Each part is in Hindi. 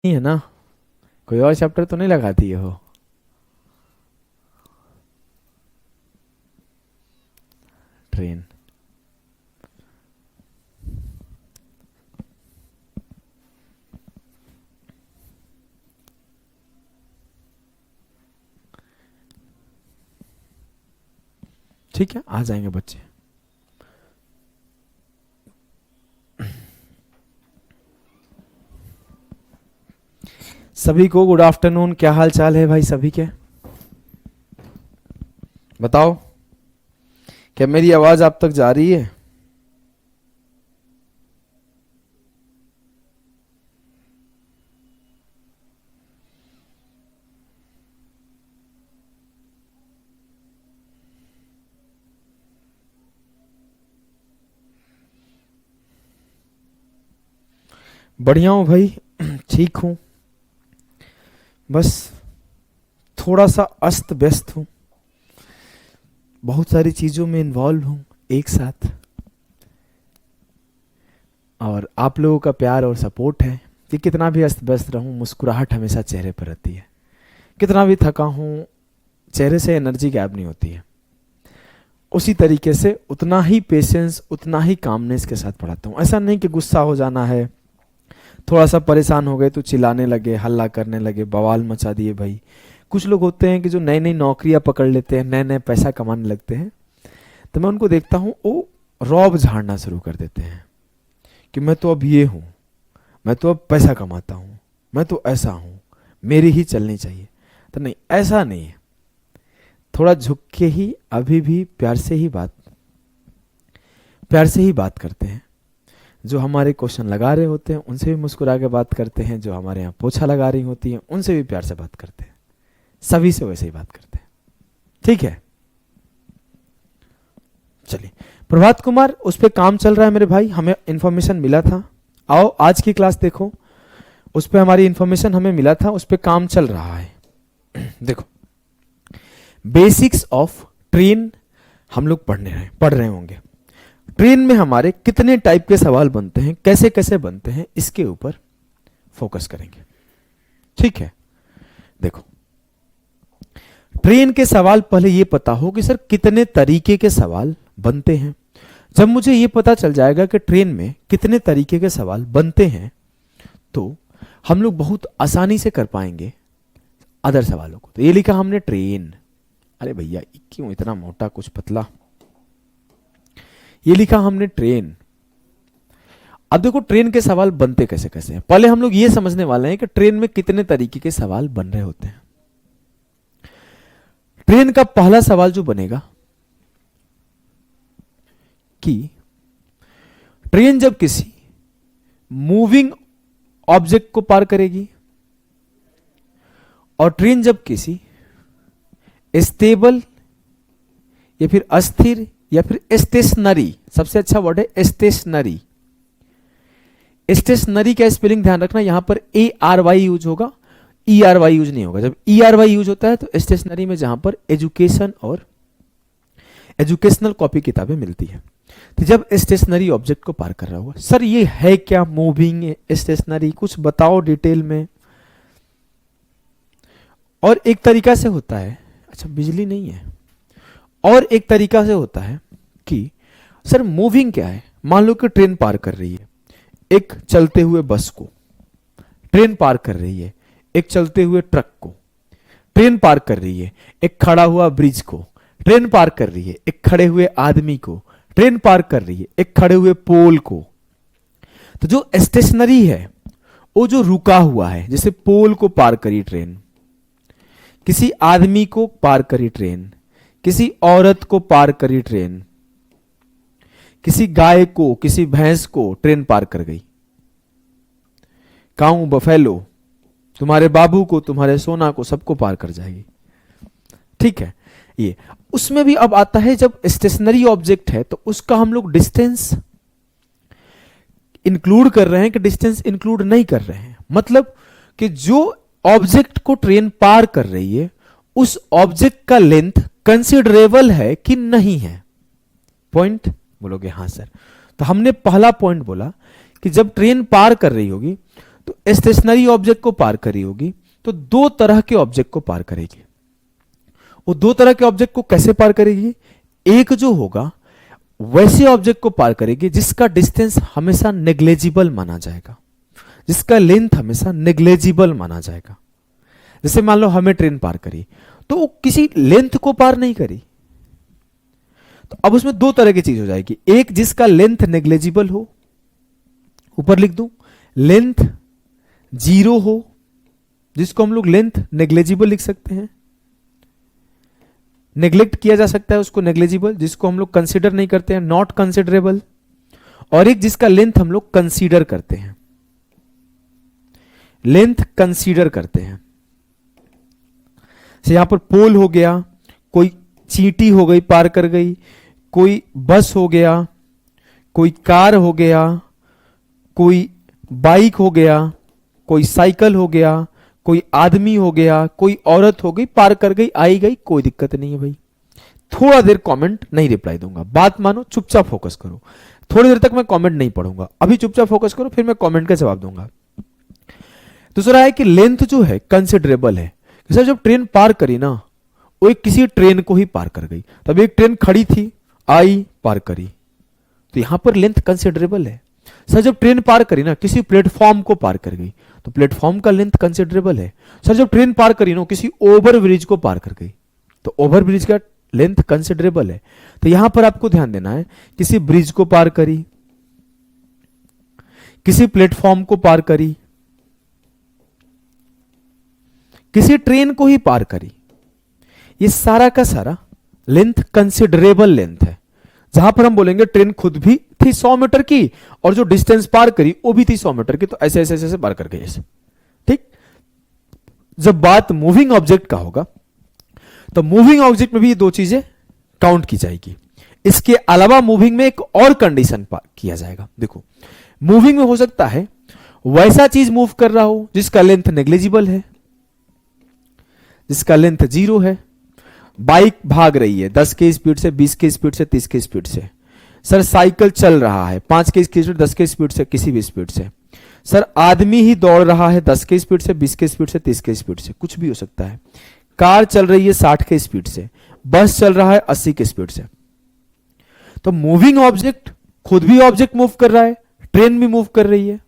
नहीं है ना, कोई और चैप्टर तो नहीं लगाती है हो। ट्रेन, ठीक है, आ जाएंगे बच्चे। सभी को गुड आफ्टरनून। क्या हाल चाल है भाई सभी के? बताओ, क्या मेरी आवाज आप तक जा रही है? बढ़िया हूँ भाई, ठीक हूँ। बस थोड़ा सा अस्त व्यस्त हूँ, बहुत सारी चीज़ों में इन्वॉल्व हूँ एक साथ, और आप लोगों का प्यार और सपोर्ट है कि कितना भी अस्त व्यस्त रहूँ, मुस्कुराहट हमेशा चेहरे पर रहती है। कितना भी थका हूँ, चेहरे से एनर्जी गायब नहीं होती है। उसी तरीके से उतना ही पेशेंस, उतना ही कामनेस के साथ पढ़ाता हूँ। ऐसा नहीं कि गुस्सा हो जाना है, थोड़ा सा परेशान हो गए तो चिल्लाने लगे, हल्ला करने लगे, बवाल मचा दिए भाई। कुछ लोग होते हैं कि जो नई नई नौकरियां पकड़ लेते हैं, नए नए पैसा कमाने लगते हैं, तो मैं उनको देखता हूँ वो रौब झाड़ना शुरू कर देते हैं कि मैं तो अब ये हूँ, मैं तो अब पैसा कमाता हूँ, मैं तो ऐसा हूँ, मेरी ही चलनी चाहिए। तो नहीं, ऐसा नहीं है। थोड़ा झुक के ही, अभी भी प्यार से ही बात करते हैं। जो हमारे क्वेश्चन लगा रहे होते हैं उनसे भी मुस्कुरा के बात करते हैं, जो हमारे यहाँ पोछा लगा रही होती हैं उनसे भी प्यार से बात करते हैं, सभी से वैसे ही बात करते हैं। ठीक है, चलिए। प्रभात कुमार, उस पर काम चल रहा है मेरे भाई, हमें इंफॉर्मेशन मिला था। आओ आज की क्लास देखो, उस पर हमारी इंफॉर्मेशन हमें मिला था, उस पर काम चल रहा है। देखो, बेसिक्स ऑफ ट्रेन हम लोग पढ़ रहे होंगे। ट्रेन में हमारे कितने टाइप के सवाल बनते हैं, कैसे कैसे बनते हैं, इसके ऊपर फोकस करेंगे। ठीक है, देखो, ट्रेन के सवाल पहले ये पता हो कि सर कितने तरीके के सवाल बनते हैं। जब मुझे ये पता चल जाएगा कि ट्रेन में कितने तरीके के सवाल बनते हैं, तो हम लोग बहुत आसानी से कर पाएंगे अदर सवालों को। तो ये लिखा हमने ट्रेन, अरे भैया क्यों इतना मोटा कुछ पतला, ये लिखा हमने ट्रेन। अब देखो ट्रेन के सवाल बनते कैसे कैसे हैं। पहले हम लोग ये समझने वाले हैं कि ट्रेन में कितने तरीके के सवाल बन रहे होते हैं। ट्रेन का पहला सवाल जो बनेगा कि ट्रेन जब किसी मूविंग ऑब्जेक्ट को पार करेगी, और ट्रेन जब किसी स्टेबल या फिर अस्थिर या फिर स्टेशनरी, सबसे अच्छा वर्ड है स्टेशनरी। स्टेशनरी का स्पेलिंग ध्यान रखना, यहां पर ARY यूज होगा, ERY यूज नहीं होगा। जब ERY यूज होता है तो स्टेशनरी में जहां पर एजुकेशन और एजुकेशनल कॉपी किताबें मिलती है। तो जब स्टेशनरी ऑब्जेक्ट को पार कर रहा होगा, सर ये है क्या मूविंग स्टेशनरी, कुछ बताओ डिटेल में। और एक तरीका से होता है, अच्छा बिजली नहीं है, और एक तरीका से होता है कि सर मूविंग क्या है। मान लो कि ट्रेन पार कर रही है, एक चलते हुए बस को ट्रेन पार कर रही है, एक चलते हुए ट्रक को ट्रेन पार कर रही है, एक खड़ा हुआ ब्रिज को ट्रेन पार कर रही है, एक खड़े हुए आदमी को ट्रेन पार कर रही है, एक खड़े हुए पोल को। तो जो स्टेशनरी है वो जो रुका हुआ है, जैसे पोल को पार करी ट्रेन, किसी आदमी को पार करी ट्रेन, किसी औरत को पार करी ट्रेन, किसी गाय को, किसी भैंस को ट्रेन पार कर गई। काऊ बफेलो, तुम्हारे बाबू को, तुम्हारे सोना को, सबको पार कर जाएगी। ठीक है, ये उसमें भी अब आता है, जब स्टेशनरी ऑब्जेक्ट है तो उसका हम लोग डिस्टेंस इंक्लूड कर रहे हैं कि डिस्टेंस इंक्लूड नहीं कर रहे हैं। मतलब कि जो ऑब्जेक्ट को ट्रेन पार कर रही है उस ऑब्जेक्ट का लेंथ कंसिडरेबल है कि नहीं है। पॉइंट बोलोगे हाँ सर। तो हमने पहला पॉइंट बोला कि जब ट्रेन पार कर रही होगी तो स्टेशनरी ऑब्जेक्ट को पार करी होगी, तो दो तरह के ऑब्जेक्ट को पार करेगी। वो दो तरह के ऑब्जेक्ट को कैसे पार करेगी? एक जो होगा वैसे ऑब्जेक्ट को पार करेगी जिसका डिस्टेंस हमेशा नेग्लेजिबल माना जाएगा, जिसका लेंथ हमेशा नेग्लेजिबल माना जाएगा। जैसे मान लो हमें ट्रेन पार करी, तो वो किसी लेंथ को पार नहीं करी। तो अब उसमें दो तरह की चीज हो जाएगी, एक जिसका लेंथ नेग्लेजिबल हो, ऊपर लिख दूं, लेंथ 0 हो, जिसको हम लोग लेंथ नेग्लेजिबल लिख सकते हैं, नेग्लेक्ट किया जा सकता है उसको, नेग्लेजिबल, जिसको हम लोग कंसिडर नहीं करते हैं, नॉट कंसिडरेबल। और एक जिसका लेंथ हम लोग कंसीडर करते हैं, लेंथ कंसीडर करते हैं। यहां पर पोल हो गया, कोई चींटी हो गई पार कर गई, कोई बस हो गया, कोई कार हो गया, कोई बाइक हो गया, कोई साइकिल हो गया, कोई आदमी हो गया, कोई औरत हो गई, पार कर गई, आई गई, कोई दिक्कत नहीं है भाई। थोड़ा देर कमेंट नहीं रिप्लाई दूंगा, बात मानो, चुपचाप फोकस करो। थोड़ी देर तक मैं कमेंट नहीं पढ़ूंगा, अभी चुपचाप फोकस करो, फिर मैं कमेंट का जवाब दूंगा। दूसरा है कि लेंथ जो है कंसिडरेबल है। सर जब ट्रेन पार करी ना, वो एक किसी ट्रेन को ही पार कर गई, तब एक ट्रेन खड़ी थी, आई, पार करी, तो यहां पर लेंथ कंसिडरेबल है। सर जब ट्रेन पार करी ना, किसी प्लेटफॉर्म को पार कर गई, तो प्लेटफॉर्म का लेंथ कंसिडरेबल है। सर जब ट्रेन पार करी ना, किसी ओवर ब्रिज को पार कर गई, तो ओवर ब्रिज का लेंथ कंसिडरेबल है। तो यहां पर आपको ध्यान देना है, किसी ब्रिज को पार करी, किसी प्लेटफॉर्म को पार करी, किसी ट्रेन को ही पार करी, ये सारा का सारा लेंथ कंसिडरेबल लेंथ है। जहां पर हम बोलेंगे ट्रेन खुद भी थी 100 मीटर की, और जो डिस्टेंस पार करी वो भी थी 100 मीटर की, तो ऐसे ऐसे ऐसे पार कर गई ऐसे। ठीक, जब बात मूविंग ऑब्जेक्ट का होगा, तो मूविंग ऑब्जेक्ट में भी ये दो चीजें काउंट की जाएगी। इसके अलावा मूविंग में एक और कंडीशन किया जाएगा। देखो, मूविंग में हो सकता है वैसा चीज मूव कर रहा हो जिसका लेंथ नेग्लिजिबल है, जिसका लेंथ 0 है। बाइक भाग रही है 10 की स्पीड से, 20 की स्पीड से, 30 की स्पीड से। सर साइकिल चल रहा है 5 की स्पीड, 10 की स्पीड से, किसी भी स्पीड से। सर आदमी ही दौड़ रहा है 10 की स्पीड से, 20 की स्पीड से, 30 की स्पीड से, कुछ भी हो सकता है। कार चल रही है 60 की स्पीड से, बस चल रहा है 80 की स्पीड से। तो मूविंग ऑब्जेक्ट खुद भी ऑब्जेक्ट मूव कर रहा है, ट्रेन भी मूव कर रही है।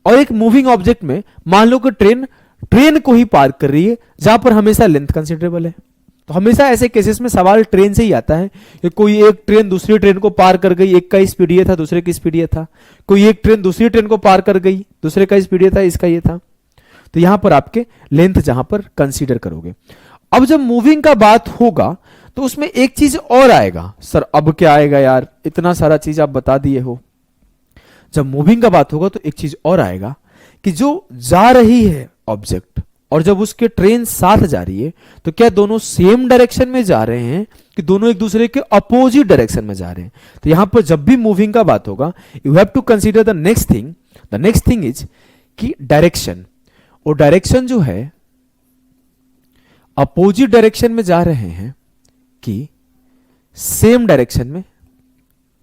और एक मूविंग ऑब्जेक्ट में मान लो कि ट्रेन को ही पार कर रही है, जहां पर हमेशा लेंथ कंसिडरेबल है। तो हमेशा ऐसे केसेस में सवाल ट्रेन से ही आता है कि कोई एक ट्रेन दूसरी ट्रेन को पार कर गई, एक का स्पीड ये था, दूसरे की स्पीड ये था। कोई एक ट्रेन दूसरी ट्रेन को पार कर गई, दूसरे का स्पीड ये था, इसका ये था। तो यहां पर आपके लेंथ जहां पर कंसीडर करोगे। अब जब मूविंग का बात होगा तो उसमें एक चीज और आएगा। सर अब क्या आएगा यार, इतना सारा चीज आप बता दिए हो। जब मूविंग का बात होगा तो एक चीज और आएगा कि जो जा रही है ऑब्जेक्ट और जब उसके ट्रेन साथ जा रही है, तो क्या दोनों सेम डायरेक्शन में जा रहे हैं कि दोनों एक दूसरे के अपोजिट डायरेक्शन में जा रहे हैं। तो यहां पर जब भी मूविंग का बात होगा, you have to consider the next thing. The next thing is कि डायरेक्शन, और डायरेक्शन जो है अपोजिट डायरेक्शन में जा रहे हैं कि सेम डायरेक्शन में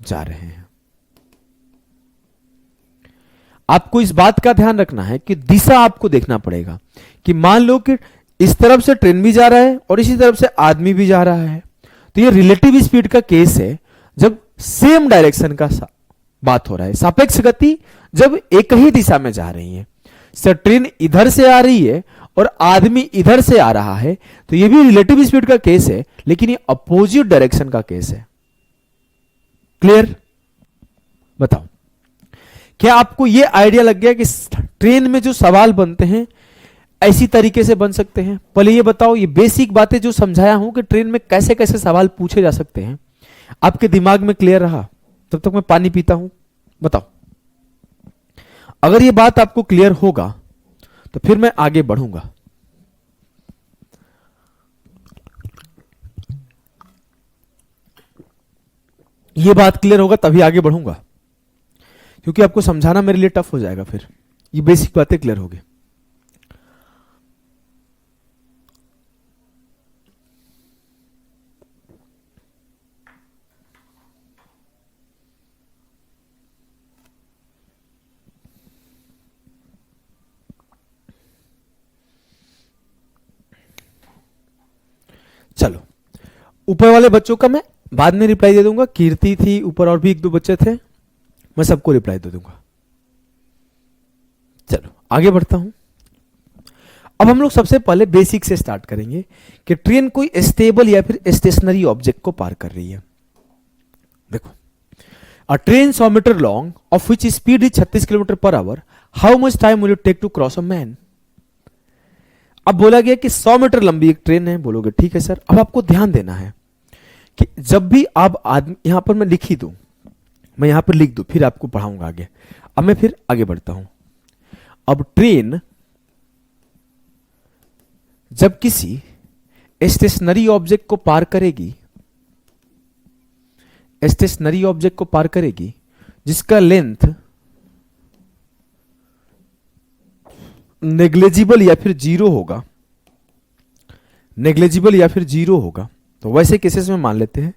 जा रहे हैं। आपको इस बात का ध्यान रखना है कि दिशा आपको देखना पड़ेगा कि मान लो कि इस तरफ से ट्रेन भी जा रहा है और इसी तरफ से आदमी भी जा रहा है, तो ये रिलेटिव स्पीड का केस है जब सेम डायरेक्शन का बात हो रहा है। सापेक्ष गति जब एक ही दिशा में जा रही है, सर ट्रेन इधर से आ रही है और आदमी इधर से आ रहा है, तो ये भी रिलेटिव स्पीड का केस है, लेकिन ये अपोजिट डायरेक्शन का केस है। क्लियर? बताओ, क्या आपको यह आइडिया लग गया कि ट्रेन में जो सवाल बनते हैं ऐसी तरीके से बन सकते हैं? पहले ये बताओ, ये बेसिक बातें जो समझाया हूं कि ट्रेन में कैसे कैसे सवाल पूछे जा सकते हैं, आपके दिमाग में क्लियर रहा? तब तक मैं पानी पीता हूं, बताओ। अगर ये बात आपको क्लियर होगा तो फिर मैं आगे बढ़ूंगा। ये बात क्लियर होगा तभी आगे बढ़ूंगा, क्योंकि आपको समझाना मेरे लिए टफ हो जाएगा। फिर ये बेसिक बातें क्लियर होगी। चलो, ऊपर वाले बच्चों का मैं बाद में रिप्लाई दे दूंगा। कीर्ति थी ऊपर, और भी एक दो बच्चे थे, मैं सबको रिप्लाई दे दूंगा। चलो आगे बढ़ता हूं। अब हम लोग सबसे पहले बेसिक से स्टार्ट करेंगे कि ट्रेन कोई स्टेबल या फिर स्टेशनरी ऑब्जेक्ट को पार कर रही है। देखो, a train 100 metre long of which speed is 36 kilometre per hour, how much time will it take to cross a man. अब बोला गया कि 100 मीटर लंबी एक ट्रेन है। बोलोगे ठीक है सर। अब आपको ध्यान देना है कि जब भी आप आदमी, यहां पर मैं लिख ही दूं, मैं यहां पर लिख दूं, फिर आपको पढ़ाऊंगा आगे। अब मैं फिर आगे बढ़ता हूं। अब ट्रेन जब किसी स्टेशनरी ऑब्जेक्ट को पार करेगी, स्टेशनरी ऑब्जेक्ट को पार करेगी जिसका लेंथ नेग्लिजिबल या फिर जीरो होगा, नेग्लिजिबल या फिर जीरो होगा, तो वैसे केसेस में मान लेते हैं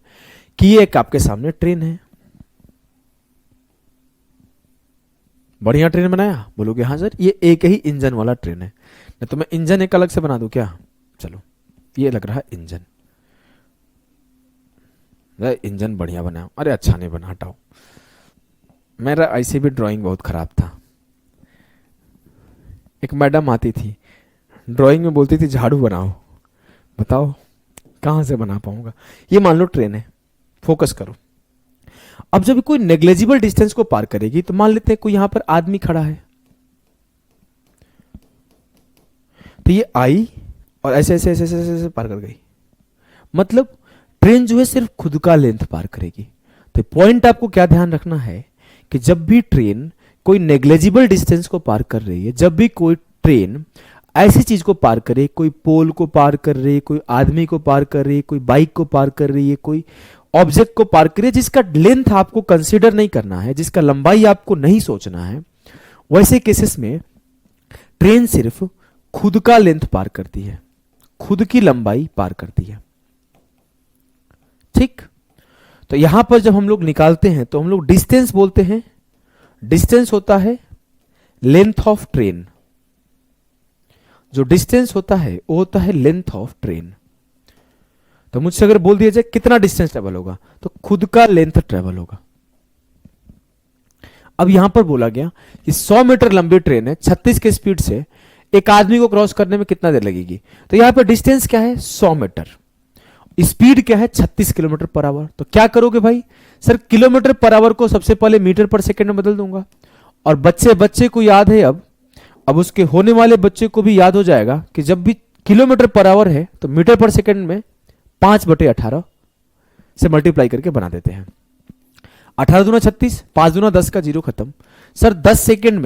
कि ये एक आपके सामने ट्रेन है। बढ़िया ट्रेन बनाया। बोलोगे हाँ सर, ये एक ही इंजन वाला ट्रेन है। नहीं तो मैं इंजन एक अलग से बना दूं क्या? चलो, ये लग रहा है इंजन। इंजन बढ़िया बनाया। अरे अच्छा नहीं बना, हटाओ। मेरा ऐसे भी ड्राइंग बहुत खराब था। एक मैडम आती थी, ड्राइंग में बोलती थी झाड़ू बनाओ। बताओ कहां से बना पाऊंगा। ये मान लो ट्रेन है, फोकस करो। अब जब कोई नेग्लिजिबल डिस्टेंस को पार करेगी तो मान लेते हैं कोई यहां पर आदमी खड़ा है, तो ये आई और ऐसे ऐसे ऐसे ऐसे, ऐसे, ऐसे पार कर गई। मतलब ट्रेन जो है सिर्फ खुद का लेंथ पार करेगी। तो पॉइंट आपको क्या ध्यान रखना है कि जब भी ट्रेन कोई नेग्लिजिबल डिस्टेंस को पार कर रही है, जब भी कोई ट्रेन ऐसी चीज को पार करे, कोई पोल को पार कर रही है, कोई आदमी को पार कर रही है, कोई बाइक को पार कर रही है, कोई ऑब्जेक्ट को पार कर रही है जिसका लेंथ आपको कंसीडर नहीं करना है, जिसका लंबाई आपको नहीं सोचना है, वैसे केसेस में ट्रेन सिर्फ खुद का लेंथ पार करती है, खुद की लंबाई पार करती है। ठीक, तो यहां पर जब हम लोग निकालते हैं तो हम लोग डिस्टेंस बोलते हैं। डिस्टेंस होता है लेंथ ऑफ ट्रेन। जो डिस्टेंस होता है वो होता है लेंथ ऑफ ट्रेन। तो मुझसे अगर बोल दिया जाए कितना डिस्टेंस ट्रेवल होगा, तो खुद का लेंथ ट्रेवल होगा। अब यहां पर बोला गया कि 100 मीटर लंबी ट्रेन है, 36 के स्पीड से एक आदमी को क्रॉस करने में कितना देर लगेगी। तो यहां पर डिस्टेंस क्या है? 100 मीटर। स्पीड क्या है? 36 किलोमीटर पर आवर। तो क्या करोगे भाई? सर किलोमीटर पर आवर को सबसे पहले मीटर पर सेकंड में बदल दूंगा। और बच्चे को याद है, अब उसके होने वाले बच्चे को भी याद हो जाएगा कि जब भी किलोमीटर पर आवर है तो मीटर पर सेकंड में 5/18 से मल्टीप्लाई करके बना देते हैं। 18 दूना 36, 5 दूना 10 का जीरो खत्म। सर 10 सेकंड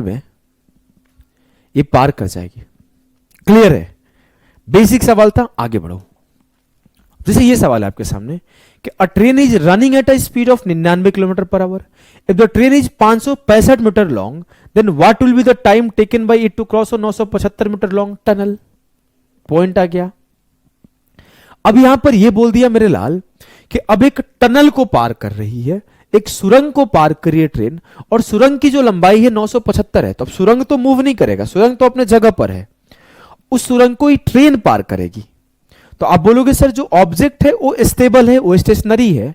में ये पार कर जाएगी। क्लियर है? बेसिक सवाल था, आगे बढ़ो। जैसे ये सवाल है आपके सामने कि a train is running at a speed of 99 kilometre per hour. If the train is 565 metre long, then what will be the time taken by it to cross a 975 metre long tunnel. Point आ गया। अब यहां पर यह बोल दिया मेरे लाल कि अब एक टनल को पार कर रही है, एक सुरंग को पार कर रही है ट्रेन, और सुरंग की जो लंबाई है 975 है। तो अब सुरंग तो मूव नहीं करेगा, सुरंग तो अपने जगह पर है, उस सुरंग को ही ट्रेन पार करेगी। तो आप बोलोगे सर जो ऑब्जेक्ट है वो स्टेबल है, वो स्टेशनरी है,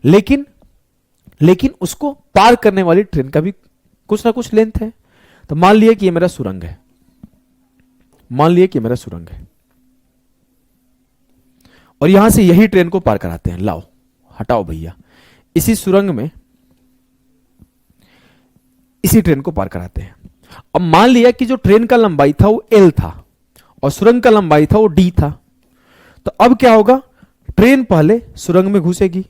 लेकिन उसको पार करने वाली ट्रेन का भी कुछ ना कुछ लेंथ है। तो मान लिया कि ये मेरा सुरंग है, मान लिया कि मेरा सुरंग है, और यहां से यही ट्रेन को पार कराते हैं। लाओ हटाओ भैया, इसी सुरंग में इसी ट्रेन को पार कराते हैं। अब मान लिया कि जो ट्रेन का लंबाई था वो L था और सुरंग का लंबाई था वो D था। तो अब क्या होगा? ट्रेन पहले सुरंग में घुसेगी,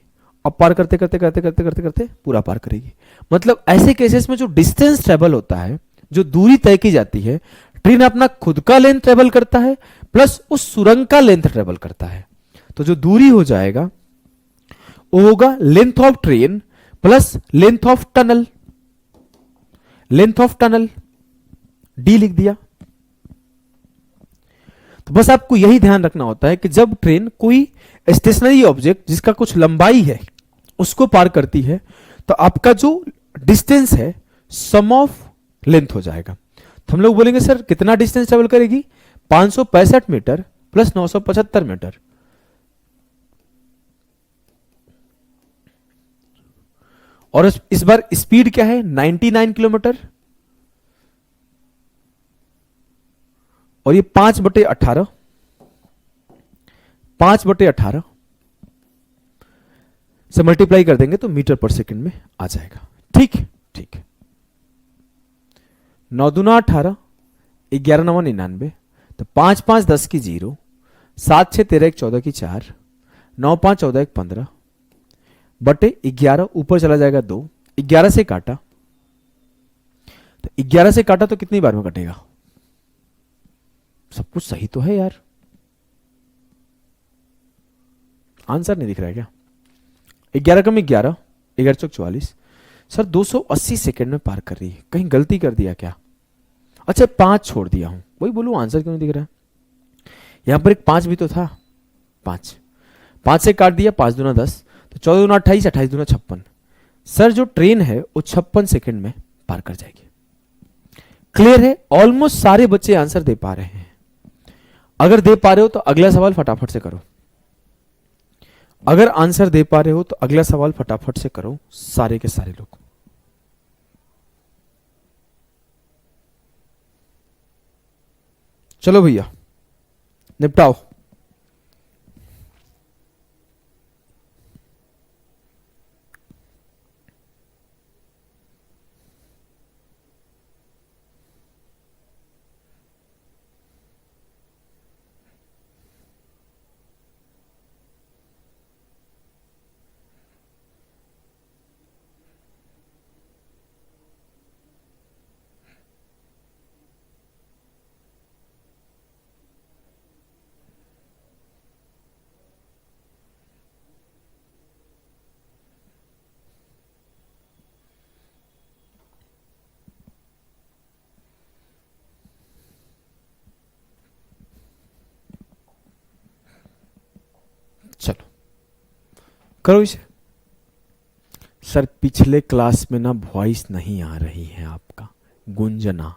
अब पार करते करते करते करते करते करते पूरा पार करेगी। मतलब ऐसे केसेस में जो डिस्टेंस ट्रेवल होता है, जो दूरी तय की जाती है, ट्रेन अपना खुद का लेंथ ट्रेवल करता है प्लस उस सुरंग का लेंथ ट्रेवल करता है। तो जो दूरी हो जाएगा वो होगा length of train plus length of tunnel. Length of tunnel D लिख दिया। तो बस आपको यही ध्यान रखना होता है कि जब ट्रेन कोई स्टेशनरी ऑब्जेक्ट जिसका कुछ लंबाई है उसको पार करती है, तो आपका जो डिस्टेंस है सम ऑफ लेंथ हो जाएगा। तो हम लोग बोलेंगे सर कितना डिस्टेंस ट्रेवल करेगी? 565 मीटर प्लस 975 मीटर, और इस बार स्पीड क्या है 99 किलोमीटर, और ये 5/18, 5/18 से मल्टीप्लाई कर देंगे तो मीटर पर सेकंड में आ जाएगा। ठीक ठीक, 9 दूना 18, 11 9 99, तो 5 5 10 की 0, 7 6 13 1 14 की 4, 9 5 14 1 15 बटे 11, ऊपर चला जाएगा 2, 11 से काटा, तो 11 से काटा तो कितनी बार में कटेगा? सब कुछ सही तो है यार, आंसर नहीं दिख रहा है क्या? 11 कम 11, 11 चौक 44, सर 280 सेकंड में पार कर रही है, कहीं गलती कर दिया क्या? अच्छा 5 छोड़ दिया हूं, वही बोलूं आंसर क्यों नहीं दिख रहा है? यहां पर एक 5 भी तो था, 5 से काट दिया, 5 दूना 10, तो 14 दूना 28, 28 दूना 56, सर जो ट्रेन है वो 56 सेकंड में पार कर जाएगी। क्लियर है? ऑलमोस्ट सारे बच्चे आंसर दे पा रहे हैं। अगर दे पा रहे हो तो अगला सवाल फटाफट से करो, अगर आंसर दे पा रहे हो तो अगला सवाल फटाफट से करो सारे के सारे लोग। चलो भैया निपटाओ। चलो करो इसे। सर पिछले क्लास में ना वॉइस नहीं आ रही है आपका, गुंजना।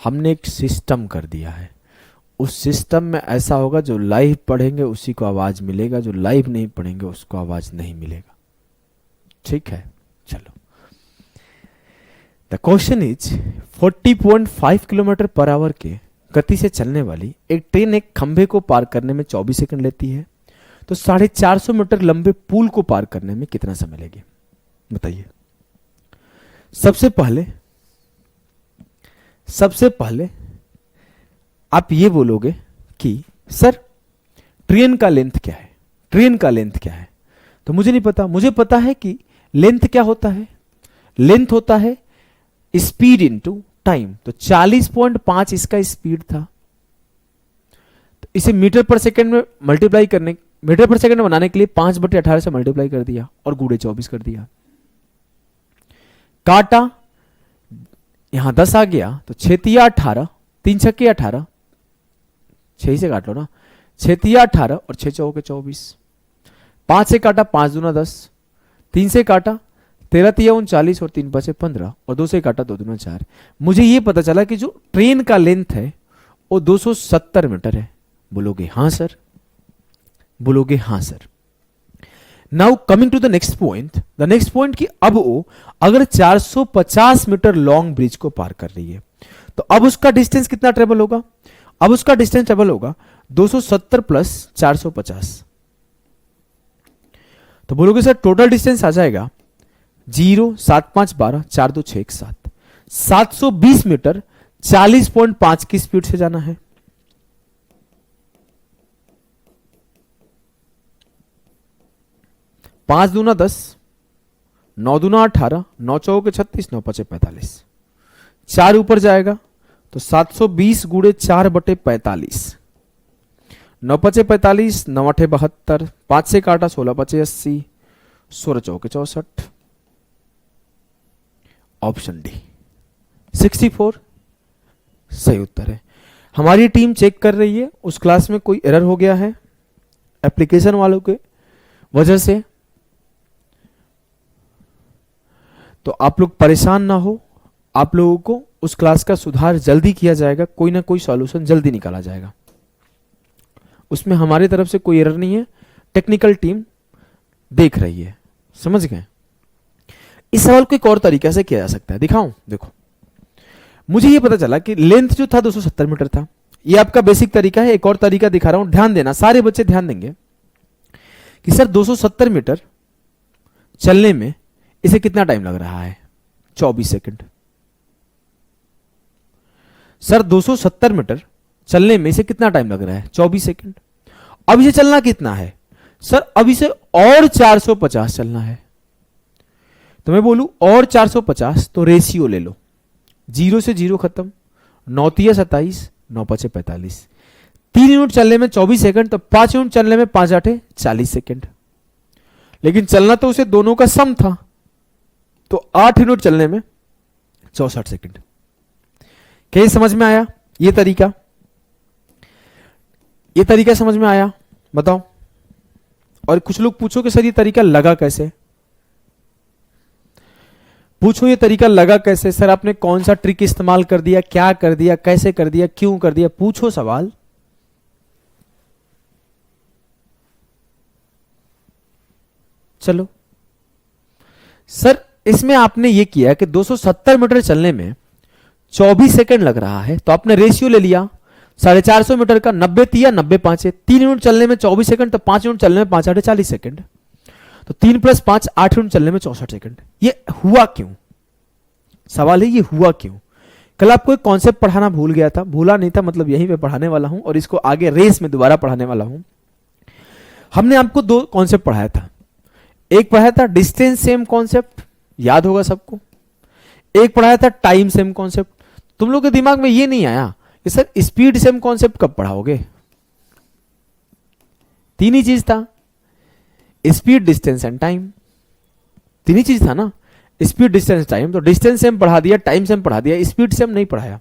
हमने एक सिस्टम कर दिया है, उस सिस्टम में ऐसा होगा जो लाइव पढ़ेंगे उसी को आवाज मिलेगा, जो लाइव नहीं पढ़ेंगे उसको आवाज नहीं मिलेगा। ठीक है चलो। The question is 40.5 kilometre per our के गति से चलने वाली एक ट्रेन एक खंभे को पार करने में 24 सेकंड लेती है, तो 450 मीटर लंबे पुल को पार करने में कितना समय लेगी? बताइए। सबसे पहले आप ये बोलोगे कि सर ट्रेन का लेंथ क्या है, ट्रेन का लेंथ क्या है? तो मुझे नहीं पता, मुझे पता है कि लेंथ क्या होता है, लेंथ होता है स्पीड इनटू टाइम। तो 40.5 इसका स्पीड था, तो इसे मीटर पर सेकंड में मल्टीप्लाई करने, मीटर पर सेकंड बनाने के लिए 5/18 से मल्टीप्लाई कर दिया और गुणे 24 कर दिया। काटा, यहां 10 आ गया तो 6 18, 3 छक्के 18, 6 से काट लो ना, 6 18 और 6 चौके 24। 5 से काटा 5 दूना 10, 3 से काटा 13 तिया 39 और 3 5 15 और 2 से काटा 2 दूना 4। मुझे ये पता चला कि जो ट्रेन का लेंथ है वो 270 मीटर है। बोलोगे हाँ सर, बोलोगे हाँ sir. Now coming to the next point, the next point कि अब वो अगर 450 मीटर लॉन्ग ब्रिज को पार कर रही है तो अब उसका डिस्टेंस कितना ट्रेवल होगा? अब उसका डिस्टेंस ट्रेवल होगा 270 प्लस 450। तो बोलोगे सर टोटल डिस्टेंस आ जाएगा 0 7 5 12 4 2 6 1 7, 720 मीटर 40.5 की स्पीड से जाना है। पांच दूना 10, 9 दूना 18, 9 चौके 36, 9 5 45, 4 ऊपर जाएगा तो 720 गुणे 4/45, 9 5 45, 9 8 72, 5 से काटा 16 5 80, 16 चौके 64। ऑप्शन डी 64 सही उत्तर है। हमारी टीम चेक कर रही है उस क्लास में कोई एरर हो गया है एप्लीकेशन वालों के वजह से, तो आप लोग परेशान ना हो, आप लोगों को उस क्लास का सुधार जल्दी किया जाएगा, कोई ना कोई सॉल्यूशन जल्दी निकाला जाएगा। उसमें हमारी तरफ से कोई एरर नहीं है, टेक्निकल टीम देख रही है। समझ गए? इस सवाल को एक और तरीके से किया जा सकता है, दिखाऊं? देखो, मुझे ये पता चला कि लेंथ जो था 270 मीटर था। ये आपका बेसिक तरीका है। एक और तरीका दिखा रहा हूं, ध्यान देना, सारे बच्चे ध्यान देंगे कि सर 270 मीटर चलने में इसे कितना टाइम लग रहा है? 24 सेकंड। सर 270 मीटर चलने में इसे कितना टाइम लग रहा है? 24 सेकंड। अब इसे चलना कितना है? सर अब इसे और 450 चलना है। तो मैं बोलूं और 450, तो रेशियो ले लो, 0 से 0 खत्म, 9 तिया 27, 9 पचे 45, 3 यूनिट चलने में 24 सेकंड, तो 5 यूनिट चलने में 5 आठे 40 सेकंड। लेकिन चलना तो उसे दोनों का सम था, तो 8 यूनिट चलने में 64 सेकंड। क्या ये समझ में आया? ये तरीका समझ में आया? बताओ। और कुछ लोग पूछो कि सर ये तरीका लगा कैसे? पूछो ये तरीका लगा कैसे? सर आपने कौन सा ट्रिक इस्तेमाल कर दिया, क्या कर दिया, कैसे कर दिया, क्यों कर दिया? पूछो सवाल। चलो सर, इसमें आपने ये किया कि 270 मीटर चलने में 24 सेकंड लग रहा है, तो आपने रेशियो ले लिया 450 मीटर का, 90 तिया 90 पांचे, 3 यूनिट चलने में 24 सेकंड, तो 5 यूनिट चलने में 5 आठे 40 सेकंड, तो 3 + 5 8 यूनिट चलने में 64 सेकंड। ये हुआ क्यों? सवाल है ये हुआ क्यों? कल आपको एक कॉन्सेप्ट पढ़ाना भूल गया था, भूला नहीं था, मतलब यहीं पे पढ़ाने वाला हूं और इसको आगे रेस में दोबारा पढ़ाने वाला हूं। हमने आपको 2 कॉन्सेप्ट पढ़ाया था। एक पढ़ाया था डिस्टेंस सेम कॉन्सेप्ट, याद होगा सबको। एक पढ़ाया था टाइम सेम कॉन्सेप्ट। तुम लोग के दिमाग में ये नहीं आया कि सर स्पीड सेम कॉन्सेप्ट कब पढ़ाओगे? 3 ही चीज था, स्पीड, डिस्टेंस एंड टाइम। 3 ही चीज था ना, स्पीड, डिस्टेंस, टाइम। तो डिस्टेंस सेम पढ़ा दिया, टाइम सेम पढ़ा दिया, स्पीड सेम नहीं पढ़ाया।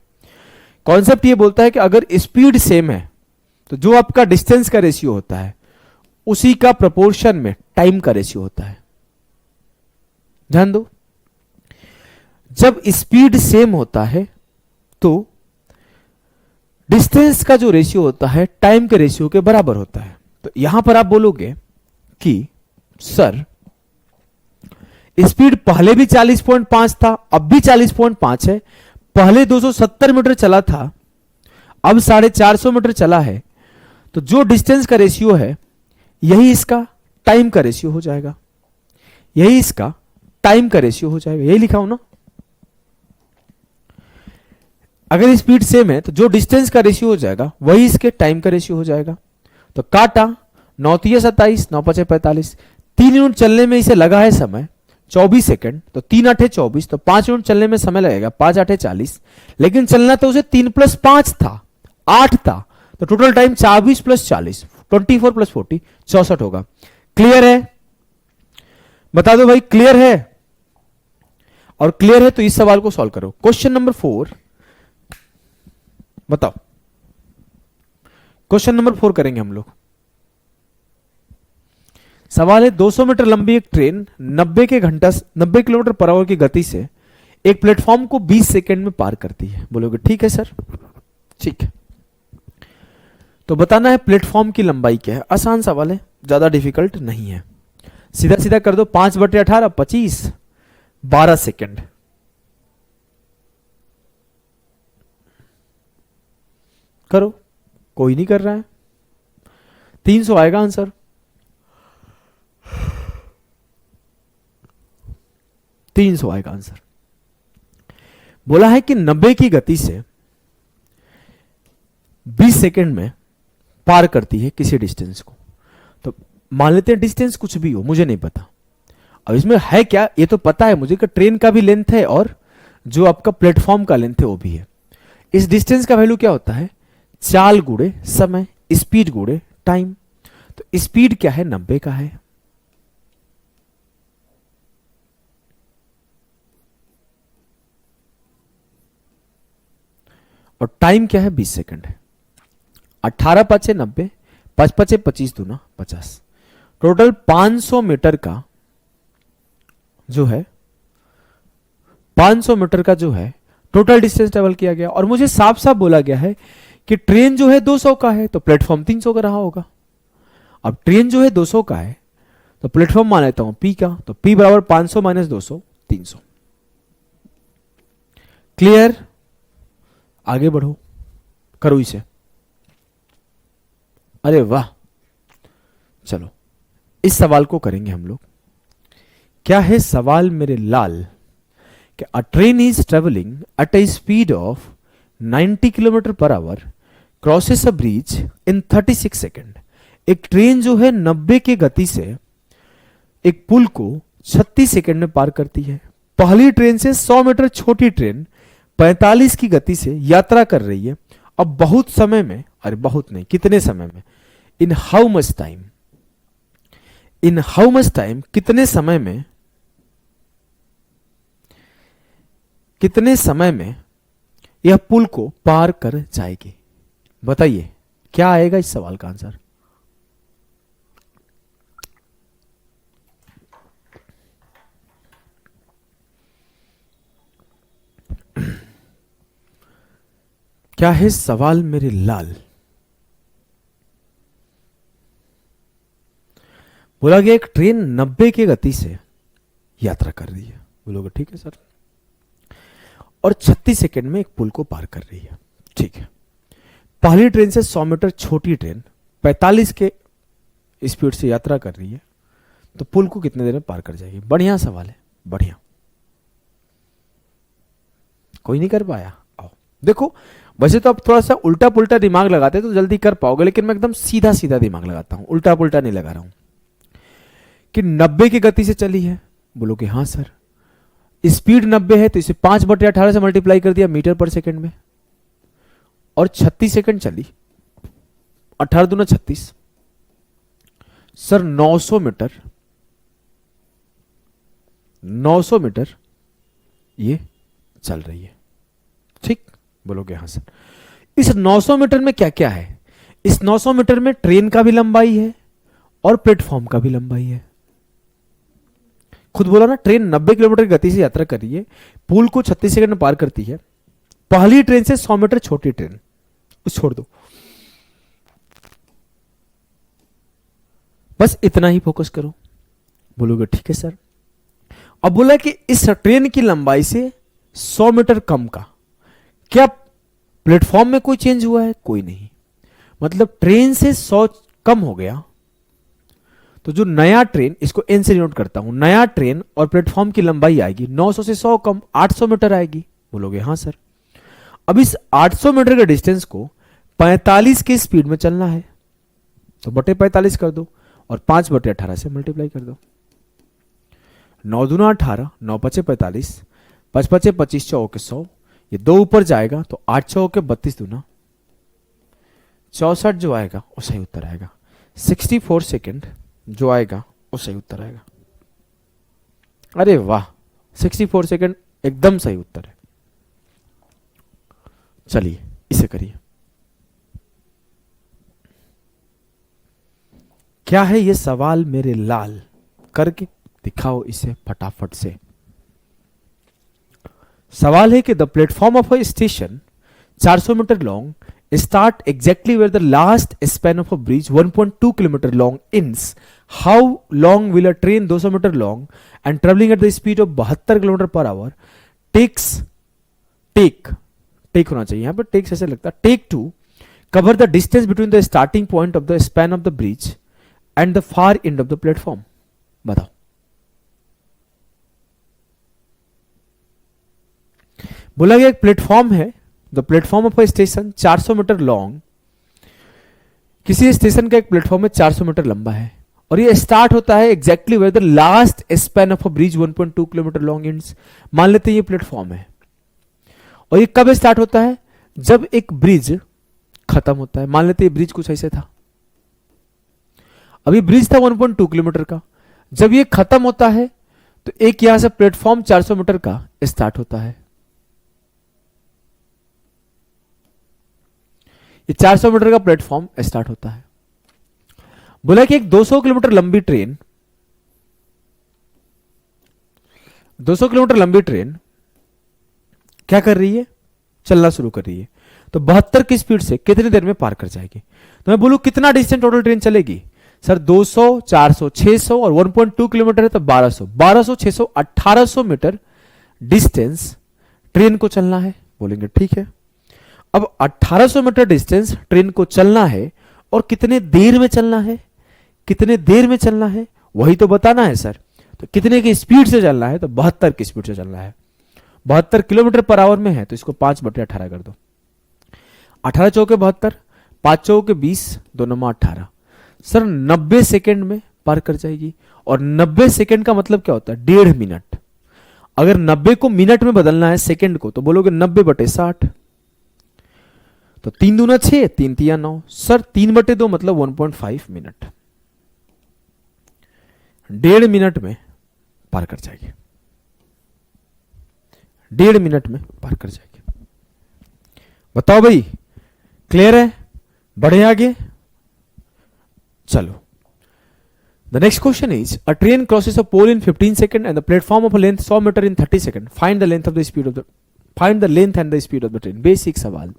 कॉन्सेप्ट ये बोलता है कि अगर स्पीड सेम है तो जो आपका डिस्टेंस का रेशियो होता है उसी का प्रोपोर्शन में टाइम का रेशियो होता है। ध्यान दो, जब स्पीड सेम होता है तो डिस्टेंस का जो रेशियो होता है टाइम के रेशियो के बराबर होता है। तो यहां पर आप बोलोगे कि सर स्पीड पहले भी 40.5 था, अब भी 40.5 है। पहले 270 मीटर चला था, अब 450 मीटर चला है, तो जो डिस्टेंस का रेशियो है यही इसका टाइम का रेशियो हो जाएगा। यही इसका टाइम का रेशियो हो जाएगा। यही लिखा हूं ना, अगर स्पीड सेम है तो जो डिस्टेंस का रेशियो हो जाएगा वही इसके टाइम का रेशियो हो जाएगा। तो काटा, 9 तिया 27, 9 पचे 45, 3 यूनिट चलने में इसे लगा है समय 24 सेकंड, तो 3 आठे 24, तो 5 यूनिट चलने में समय लगेगा 5 आठे 40। लेकिन चलना तो उसे 3 + 5 था, 8 था, तो टोटल टाइम 24 + 40, 24 + 40, 64 होगा। क्लियर है? बता दो भाई, क्लियर है? और क्लियर है तो इस सवाल को सॉल्व करो। क्वेश्चन नंबर 4 बताओ। क्वेश्चन नंबर 4 करेंगे हम लोग। सवाल है 200 मीटर लंबी एक ट्रेन 90 किलोमीटर पर आवर की गति से एक प्लेटफॉर्म को 20 सेकंड में पार करती है। बोलोगे ठीक है सर, ठीक है। तो बताना है प्लेटफॉर्म की लंबाई क्या है। आसान सवाल है, ज्यादा डिफिकल्ट नहीं है। सीधा सीधा कर दो, 5/18 25, 12 सेकंड। करो, कोई नहीं कर रहा है। 300 आएगा आंसर। 300 आएगा आंसर। बोला है कि 90 की गति से 20 सेकंड में पार करती है किसी डिस्टेंस को। तो मान लेते हैं डिस्टेंस कुछ भी हो, मुझे नहीं पता। अब इसमें है क्या, ये तो पता है मुझे कि ट्रेन का भी लेंथ है और जो आपका प्लेटफॉर्म का लेंथ है वो भी है। इस डिस्टेंस का वैल्यू क्या होता है? चाल गुणे समय, स्पीड गुणे टाइम। तो स्पीड क्या है? 90 का है। और टाइम क्या है? 20 सेकंड है। 18 पचे 90, 5 पचे 25 दूना 50। टोटल 500 मीटर का जो है 500 मीटर का जो है टोटल डिस्टेंस ट्रेवल किया गया। और मुझे साफ साफ बोला गया है कि ट्रेन जो है 200 का है तो प्लेटफॉर्म 300 का रहा होगा। अब ट्रेन जो है 200 का है तो प्लेटफॉर्म मान लेता हूं P का, तो P बराबर 500 माइनस 200 300। क्लियर? आगे बढ़ो, करो इसे। अरे वाह, चलो इस सवाल को करेंगे हम लोग। क्या है सवाल मेरे लाल? कि a train is travelling at A speed of 90 kilometre per our crosses a bridge in 36 second. एक ट्रेन जो है 90 की गति से एक पुल को 36 सेकेंड में पार करती है। पहली ट्रेन से 100 मीटर छोटी ट्रेन 45 की गति से यात्रा कर रही है। अब बहुत समय में, अरे बहुत नहीं, कितने समय में, in how much time, in how much time, कितने समय में, कितने समय में यह पुल को पार कर जाएगी? बताइए क्या आएगा इस सवाल का आंसर? क्या है सवाल मेरे लाल? बोला गया एक ट्रेन 90 की गति से यात्रा कर रही है। बोलोगे ठीक है सर, और 36 सेकंड में एक पुल को पार कर रही है। ठीक है, पहली ट्रेन से 100 मीटर छोटी ट्रेन 45 के स्पीड से यात्रा कर रही है, तो पुल को कितने देर में पार कर जाएगी? बढ़िया सवाल है, बढ़िया। कोई नहीं कर पाया? आओ देखो, वैसे तो आप थोड़ा सा उल्टा पुल्टा दिमाग लगाते तो जल्दी कर पाओगे, लेकिन मैं एकदम सीधा सीधा दिमाग लगाता हूं, उल्टा पुल्टा नहीं लगा रहा हूं। कि 90 की गति से चली है, बोलोगे हाँ सर। स्पीड 90 है तो इसे 5/18 से मल्टीप्लाई कर दिया मीटर पर सेकंड में, और 36 सेकंड चली, 18 दूना 36, सर 900 मीटर, 900 मीटर ये चल रही है। ठीक, बोलोगे हाँ सर। इस 900 मीटर में क्या क्या है? इस 900 मीटर में ट्रेन का भी लंबाई है और प्लेटफॉर्म का भी लंबाई है। खुद बोला ना, ट्रेन 90 किलोमीटर की गति से यात्रा कर रही है, पुल को 36 सेकंड में पार करती है। पहली ट्रेन से 100 मीटर छोटी ट्रेन, उस छोड़ दो, बस इतना ही फोकस करो। बोलोगे ठीक है सर। अब बोला कि इस ट्रेन की लंबाई से 100 मीटर कम का, क्या प्लेटफॉर्म में कोई चेंज हुआ है? कोई नहीं। मतलब ट्रेन से 100 कम हो गया, तो जो नया ट्रेन, इसको एन से नोट करता हूं, नया ट्रेन और प्लेटफॉर्म की लंबाई आएगी 900 से 100 कम, 800 मीटर आएगी। बोलोगे हाँ सर। अब इस 800 मीटर के डिस्टेंस को 45 की स्पीड में चलना है, तो बटे 45 कर दो और 5/18 से मल्टीप्लाई कर दो। 9 दूना 18, 9 पचे 45, 5 पचे 25, 100 के 100, ये 2 ऊपर जाएगा तो 8 100 के 32 दूना 64 जो आएगा वो सही उत्तर आएगा। 64 सेकेंड जो आएगा वो सही उत्तर आएगा। अरे वाह, 64 सेकेंड एकदम सही उत्तर है। चलिए इसे करिए। क्या है ये सवाल मेरे लाल? करके दिखाओ इसे फटाफट से। सवाल है कि the platform of a station 400 metre long start exactly where the last span of a bridge 1.2 kilometer long ends. How long will a train 200 meter long and traveling at the speed of 72 kilometre per our take होना चाहिए, यहां पर takes ऐसे लगता है, take to cover the distance between the starting point of the span of the bridge and the far end of the platform? बताओ। बोला गया एक प्लेटफॉर्म है, the platform of a station 400 metre long, किसी स्टेशन का एक प्लेटफॉर्म है 400 मीटर लंबा है, और ये स्टार्ट होता है exactly where the last span of a bridge 1.2 kilometre long ends. मान लेते हैं ये प्लेटफॉर्म है, और ये कब स्टार्ट होता है? जब एक ब्रिज खत्म होता है। मान लेते हैं ब्रिज कुछ ऐसे था, अभी ब्रिज था 1.2 किलोमीटर का, जब ये खत्म होता है तो एक यहां से प्लेटफॉर्म 400 मीटर का स्टार्ट होता है। ये 400 मीटर का प्लेटफॉर्म स्टार्ट होता है। बोला कि एक 200 किलोमीटर लंबी ट्रेन, 200 किलोमीटर लंबी ट्रेन क्या कर रही है? चलना शुरू कर रही है। तो 72 की स्पीड से कितनी देर में पार कर जाएगी। तो मैं बोलूं कितना डिस्टेंस टोटल ट्रेन चलेगी सर, 200, 400, 600 और 1.2 किलोमीटर है तो 1200, 600, 1800 मीटर डिस्टेंस ट्रेन को चलना है। बोलेंगे ठीक है। अब 1800 मीटर डिस्टेंस ट्रेन को चलना है और कितने देर में चलना है, कितने देर में चलना है वही तो बताना है सर। तो कितने की स्पीड से चलना है, तो 72 की स्पीड से चलना है। 72 किलोमीटर पर आवर में है तो इसको 5/18 कर दो। 18 चौके 72, 5 चौके 20, 2 9 18 सर 90 सेकेंड में पार कर जाएगी। और 90 सेकेंड का मतलब क्या होता है, 1.5 मिनट। अगर 90 को मिनट में बदलना है सेकेंड को तो बोलोगे 90/60। तो 3 दूना 6, 3 तिया 9 सर 3/2 मतलब 1.5 मिनट। 1.5 मिनट में पार कर जाएगी, 1.5 मिनट में पार कर जाएगी। बताओ भाई क्लियर है, बढ़े आगे। चलो the next question is a train crosses a pole in 15 second and the platform of a length 100 metre in 30 second. Find the length of the speed of the find the length and the speed of the train. Basic सवाल,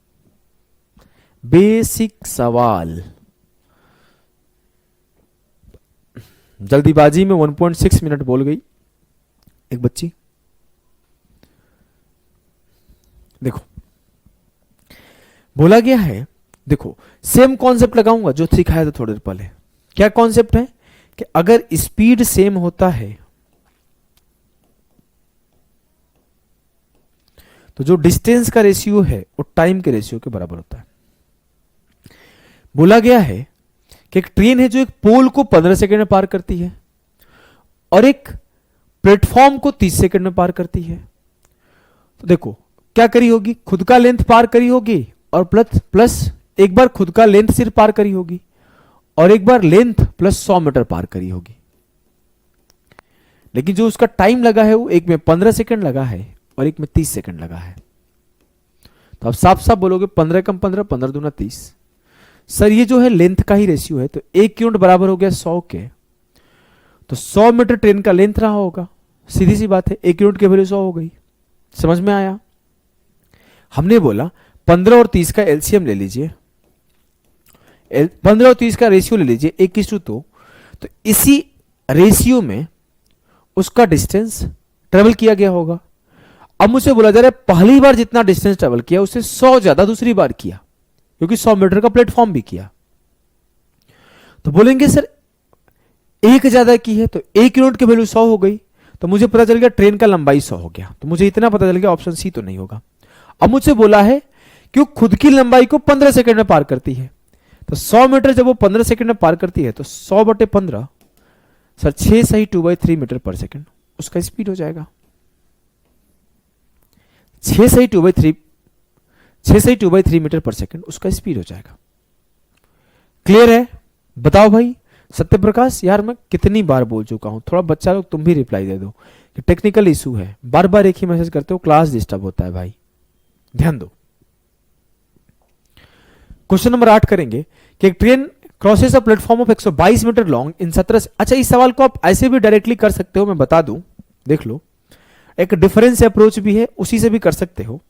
बेसिक सवाल। जल्दीबाजी में 1.6 मिनट बोल गई एक बच्ची। देखो बोला गया है, देखो सेम कॉन्सेप्ट लगाऊंगा जो सिखाया था थोड़ी देर पहले। क्या कॉन्सेप्ट है कि अगर स्पीड सेम होता है तो जो डिस्टेंस का रेशियो है वो टाइम के रेशियो के बराबर होता है। बोला गया है कि एक ट्रेन है जो एक पोल को 15 सेकंड में पार करती है और एक प्लेटफॉर्म को 30 सेकंड में पार करती है। तो देखो क्या करी होगी, खुद का लेंथ पार करी होगी और प्लस एक बार खुद का लेंथ सिर्फ पार करी होगी और एक बार लेंथ प्लस 100 मीटर पार करी होगी। लेकिन जो उसका टाइम लगा है वो एक में 15 सेकंड लगा है और एक में 30 सेकंड लगा है। तो अब साफ साफ बोलोगे 15 कम 15, 15 दूना 30। सर ये जो है लेंथ का ही रेशियो है तो 1 यूनिट बराबर हो गया 100 के। तो 100 मीटर ट्रेन का लेंथ रहा होगा, सीधी सी बात है, 1 यूनिट की वैल्यू 100 हो गई। समझ में आया। हमने बोला 15 और 30 का एलसीएम ले लीजिए, 15 और 30 का रेशियो ले लीजिए 1:2। तो इसी रेशियो में उसका डिस्टेंस ट्रेवल किया गया होगा। अब मुझे बोला जा रहा है पहली बार जितना डिस्टेंस ट्रेवल किया उससे 100 ज्यादा दूसरी बार किया, क्योंकि 100 मीटर का प्लेटफॉर्म भी किया। तो बोलेंगे सर एक ज्यादा की है तो 1 यूनिट की वैल्यू 100 हो गई। तो मुझे पता चल गया ट्रेन का लंबाई 100 हो गया। तो मुझे इतना पता चल गया ऑप्शन सी तो नहीं होगा। अब मुझसे बोला है कि वो खुद की लंबाई को 15 सेकंड में पार करती है। तो 100 मीटर जब वो 15 सेकंड में पार करती है तो 100/15 सर 6 सही 2/3 मीटर पर सेकंड उसका स्पीड हो जाएगा। 6 सही 2/3 मीटर पर सेकंड उसका स्पीड हो जाएगा। क्लियर है। बताओ भाई सत्य प्रकाश, यार मैं कितनी बार बोल चुका हूं, थोड़ा बच्चा लोग तुम भी रिप्लाई दे दो कि टेक्निकल इशू है, बार बार एक ही मैसेज करते हो, क्लास डिस्टर्ब होता है भाई, ध्यान दो। क्वेश्चन नंबर 8 करेंगे कि एक train crosses a platform of 122 metre long in 17। अच्छा इस सवाल को आप ऐसे भी डायरेक्टली कर सकते हो, मैं बता दूं, देख लो एक डिफरेंस अप्रोच भी है, उसी से भी कर सकते हो,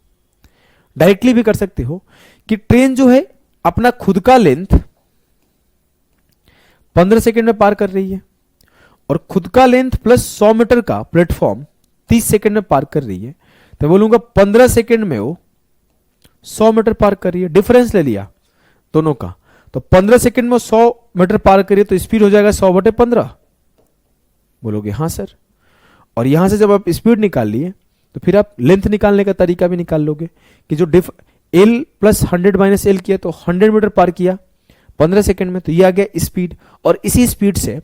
डायरेक्टली भी कर सकते हो कि ट्रेन जो है अपना खुद का लेंथ 15 सेकंड में पार कर रही है और खुद का लेंथ प्लस 100 मीटर का प्लेटफॉर्म 30 सेकंड में पार कर रही है। तो बोलूंगा 15 सेकंड में वो 100 मीटर पार कर रही है। डिफरेंस ले लिया दोनों का, तो 15 सेकंड में 100 मीटर पार करिए तो स्पीड हो जाएगा 100/15। बोलोगे हाँ सर। और यहां से जब आप स्पीड निकाल लिए तो फिर आप लेंथ निकालने का तरीका भी निकाल लोगे कि जो एल प्लस 100 - एल किया तो 100 मीटर पार किया 15 सेकंड में, तो ये आ गया स्पीड। और इसी स्पीड से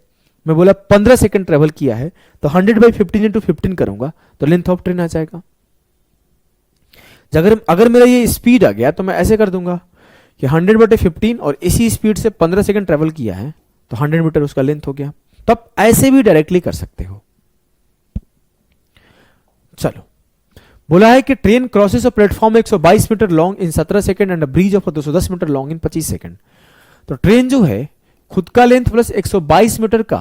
मैं बोला 15 सेकंड ट्रेवल किया है तो 100/15 × 15 करूंगा तो लेंथ ऑफ ट्रेन आ जाएगा। अगर मेरा ये स्पीड आ गया तो मैं ऐसे कर दूंगा कि 100/15 और इसी स्पीड से 15 सेकंड ट्रेवल किया है तो 100 मीटर उसका लेंथ हो गया। तो आप ऐसे भी डायरेक्टली कर सकते हो। चलो बोला है कि train crosses a platform 122 metre long in 17 second and a bridge of 210 metre long in 25 second. तो ट्रेन जो है खुद का लेंथ प्लस 122 मीटर का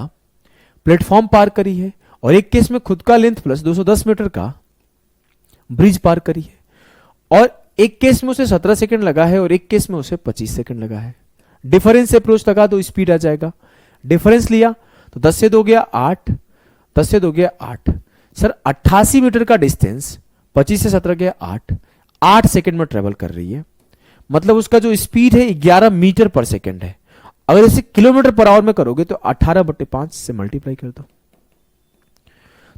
प्लेटफॉर्म पार करी है और एक केस में खुद का लेंथ प्लस 210 मीटर का ब्रिज पार करी है। और एक केस में उसे 17 सेकंड लगा है और एक केस में उसे 25 सेकंड लगा है। डिफरेंस अप्रोच लगा तो स्पीड आ जाएगा। डिफरेंस लिया तो 10 से 2 गया 8, 10 से 2 गया 8। सर 88 मीटर का डिस्टेंस 25 से 17 गया 8 सेकंड में ट्रेवल कर रही है। मतलब उसका जो स्पीड है 11 मीटर पर सेकंड है। अगर इसे किलोमीटर पर आवर में करोगे तो 18/5 से मल्टीप्लाई कर दो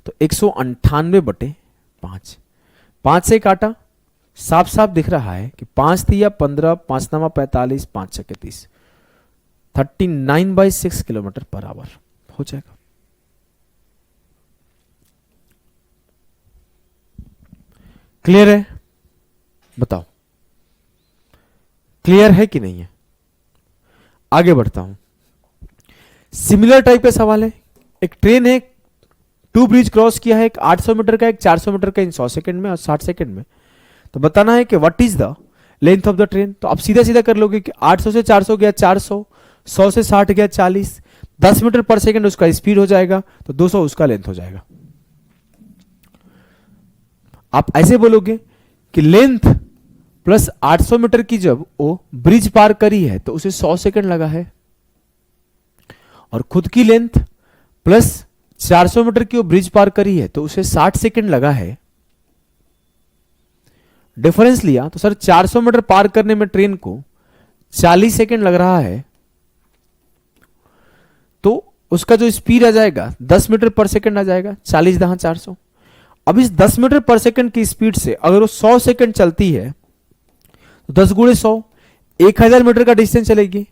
तो 198/5। 5 से काटा, साफ साफ दिख रहा है कि 5 तिया 15, 5 नामा 45, 5 छक्के 30, 39/6 किलोमीटर पर आवर हो जाएगा। क्लियर है? बताओ क्लियर है कि नहीं है? आगे बढ़ता हूं। सिमिलर टाइप का सवाल है। एक ट्रेन है, 2 ब्रिज क्रॉस किया है, एक 800 मीटर का, एक 400 मीटर का इन 100 सेकंड में और 60 सेकंड में। तो बताना है कि what is the length of the train. तो आप सीधा सीधा कर लोगे कि 800 से 400 गया 400, 100 से 60 गया 40, 10 मीटर पर सेकंड उसका स्पीड हो जाएगा तो 200 उसका लेंथ हो जाएगा। आप ऐसे बोलोगे कि लेंथ प्लस 800 मीटर की जब वो ब्रिज पार करी है तो उसे 100 सेकंड लगा है, और खुद की लेंथ प्लस 400 मीटर की वो ब्रिज पार करी है तो उसे 60 सेकंड लगा है। डिफरेंस लिया तो सर 400 मीटर पार करने में ट्रेन को 40 सेकंड लग रहा है, तो उसका जो स्पीड आ जाएगा 10 मीटर पर सेकंड आ जाएगा। 40 दहां 400। अब इस 10 मीटर पर सेकंड की स्पीड से अगर वो 100 सेकंड चलती है तो 10 गुणे 100 1000 मीटर का डिस्टेंस चलेगी।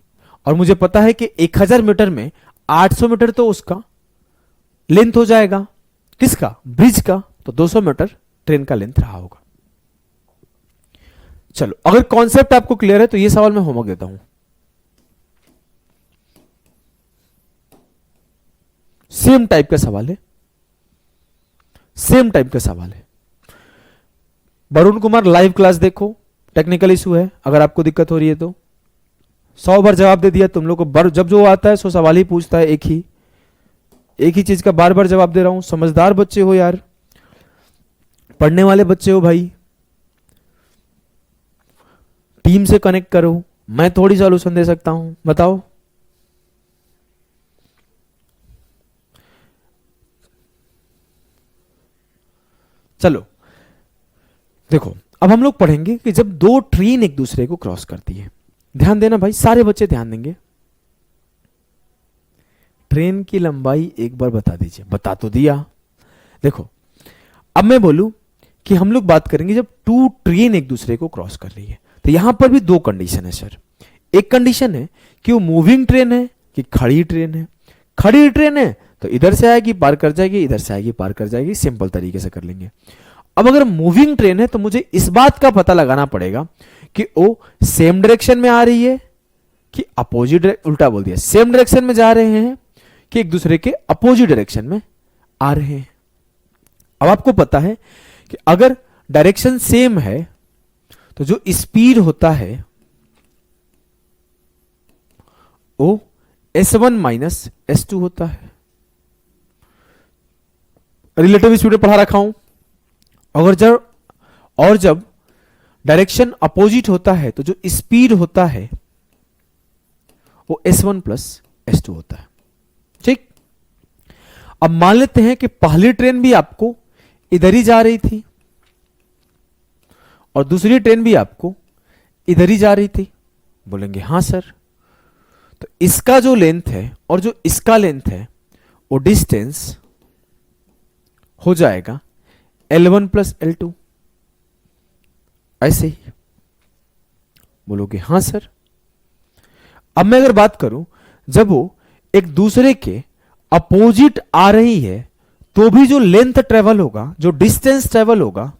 और मुझे पता है कि 1000 मीटर में 800 मीटर तो उसका लेंथ हो जाएगा। किसका? ब्रिज का। तो 200 मीटर ट्रेन का लेंथ रहा होगा। चलो, अगर कॉन्सेप्ट आपको क्लियर है तो ये सवाल मैं होमवर्क देता हूं। सेम टाइप का सवाल है, सेम टाइप का सवाल है। वरुण कुमार लाइव क्लास देखो, टेक्निकल इशू है, अगर आपको दिक्कत हो रही है तो 100 बार जवाब दे दिया तुम लोग को। जब जो आता है 100 सवाल ही पूछता है, एक ही चीज का बार बार जवाब दे रहा हूं। समझदार बच्चे हो यार, पढ़ने वाले बच्चे हो भाई, टीम से कनेक्ट करो। मैं थोड़ी सॉल्यूशन दे सकता हूं, बताओ। चलो देखो, अब हम लोग पढ़ेंगे कि जब दो ट्रेन एक दूसरे को क्रॉस करती है। ध्यान देना भाई, सारे बच्चे ध्यान देंगे। ट्रेन की लंबाई एक बार बता दीजिए। बता तो दिया। देखो, अब मैं बोलूं कि हम लोग बात करेंगे जब 2 ट्रेन एक दूसरे को क्रॉस कर रही है, तो यहां पर भी 2 कंडीशन है सर। एक कंडीशन है कि वो मूविंग ट्रेन है कि खड़ी ट्रेन है। खड़ी ट्रेन है तो इधर से आएगी पार कर जाएगी, इधर से आएगी पार कर जाएगी। सिंपल तरीके से कर लेंगे। अब अगर मूविंग ट्रेन है तो मुझे इस बात का पता लगाना पड़ेगा कि वो सेम डायरेक्शन में आ रही है कि अपोजिट, उल्टा बोल दिया, सेम डायरेक्शन में जा रहे हैं कि एक दूसरे के अपोजिट डायरेक्शन में आ रहे हैं। अब आपको पता है कि अगर डायरेक्शन सेम है तो जो स्पीड होता है वो S1 माइनस S2 होता है। रिलेटिव स्पीड पढ़ा रखा हूं। और जब डायरेक्शन अपोजिट होता है तो जो स्पीड होता है वो S1 प्लस S2 होता है। ठीक। अब मान लेते हैं कि पहली ट्रेन भी आपको इधर ही जा रही थी और दूसरी ट्रेन भी आपको इधर ही जा रही थी। बोलेंगे हां सर, तो इसका जो लेंथ है और जो इसका लेंथ है वो डिस्टेंस हो जाएगा L1 प्लस L2। ऐसे ही बोलोगे हां सर। अब मैं अगर बात करूं जब वो एक दूसरे के अपोजिट आ रही है तो भी जो लेंथ ट्रेवल होगा, जो डिस्टेंस ट्रेवल होगा,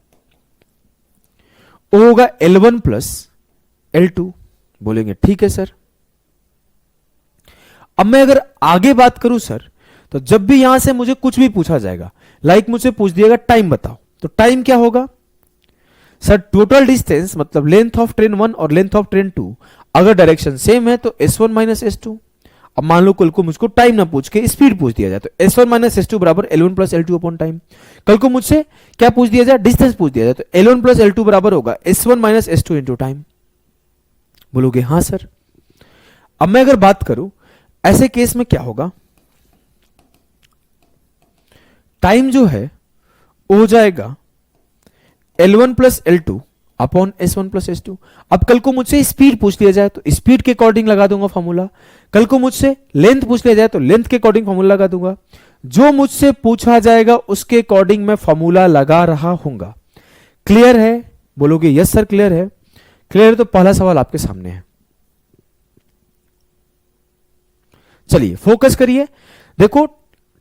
वो होगा L1 प्लस L2। बोलेंगे ठीक है सर। अब मैं अगर आगे बात करूं सर, तो जब भी यहां से मुझे कुछ भी पूछा जाएगा, लाइक मुझसे पूछ दिएगा टाइम बताओ, तो टाइम क्या होगा सर? टोटल डिस्टेंस मतलब लेंथ ऑफ ट्रेन 1 और लेंथ ऑफ ट्रेन 2, अगर डायरेक्शन सेम है तो S1 माइनस S2। अब मान लो कल को मुझको टाइम ना पूछ के स्पीड पूछ दिया जाए, तो S1 माइनस S2 बराबर L1 plus L2 upon time. कल को मुझसे क्या पूछ दिया जाए, डिस्टेंस पूछ दिया जाए, तो L1 प्लस L2 बराबर होगा S1 minus S2 into time. बोलोगे हाँ सर। अब मैं अगर बात करूं ऐसे केस में क्या होगा, टाइम जो है वो हो जाएगा L1 plus L2 upon S1 plus S2। अब कल को मुझसे स्पीड पूछ लिया जाए तो स्पीड के अकॉर्डिंग लगा दूंगा फॉर्मूला, कल को मुझसे लेंथ पूछ लिया जाए तो लेंथ के अकॉर्डिंग फॉर्मूला लगा दूंगा, जो मुझसे पूछा जाएगा उसके अकॉर्डिंग मैं फॉर्मूला लगा रहा हूंगा। क्लियर है? बोलोगे यस सर क्लियर है। क्लियर है तो पहला सवाल आपके सामने है। चलिए फोकस करिए। देखो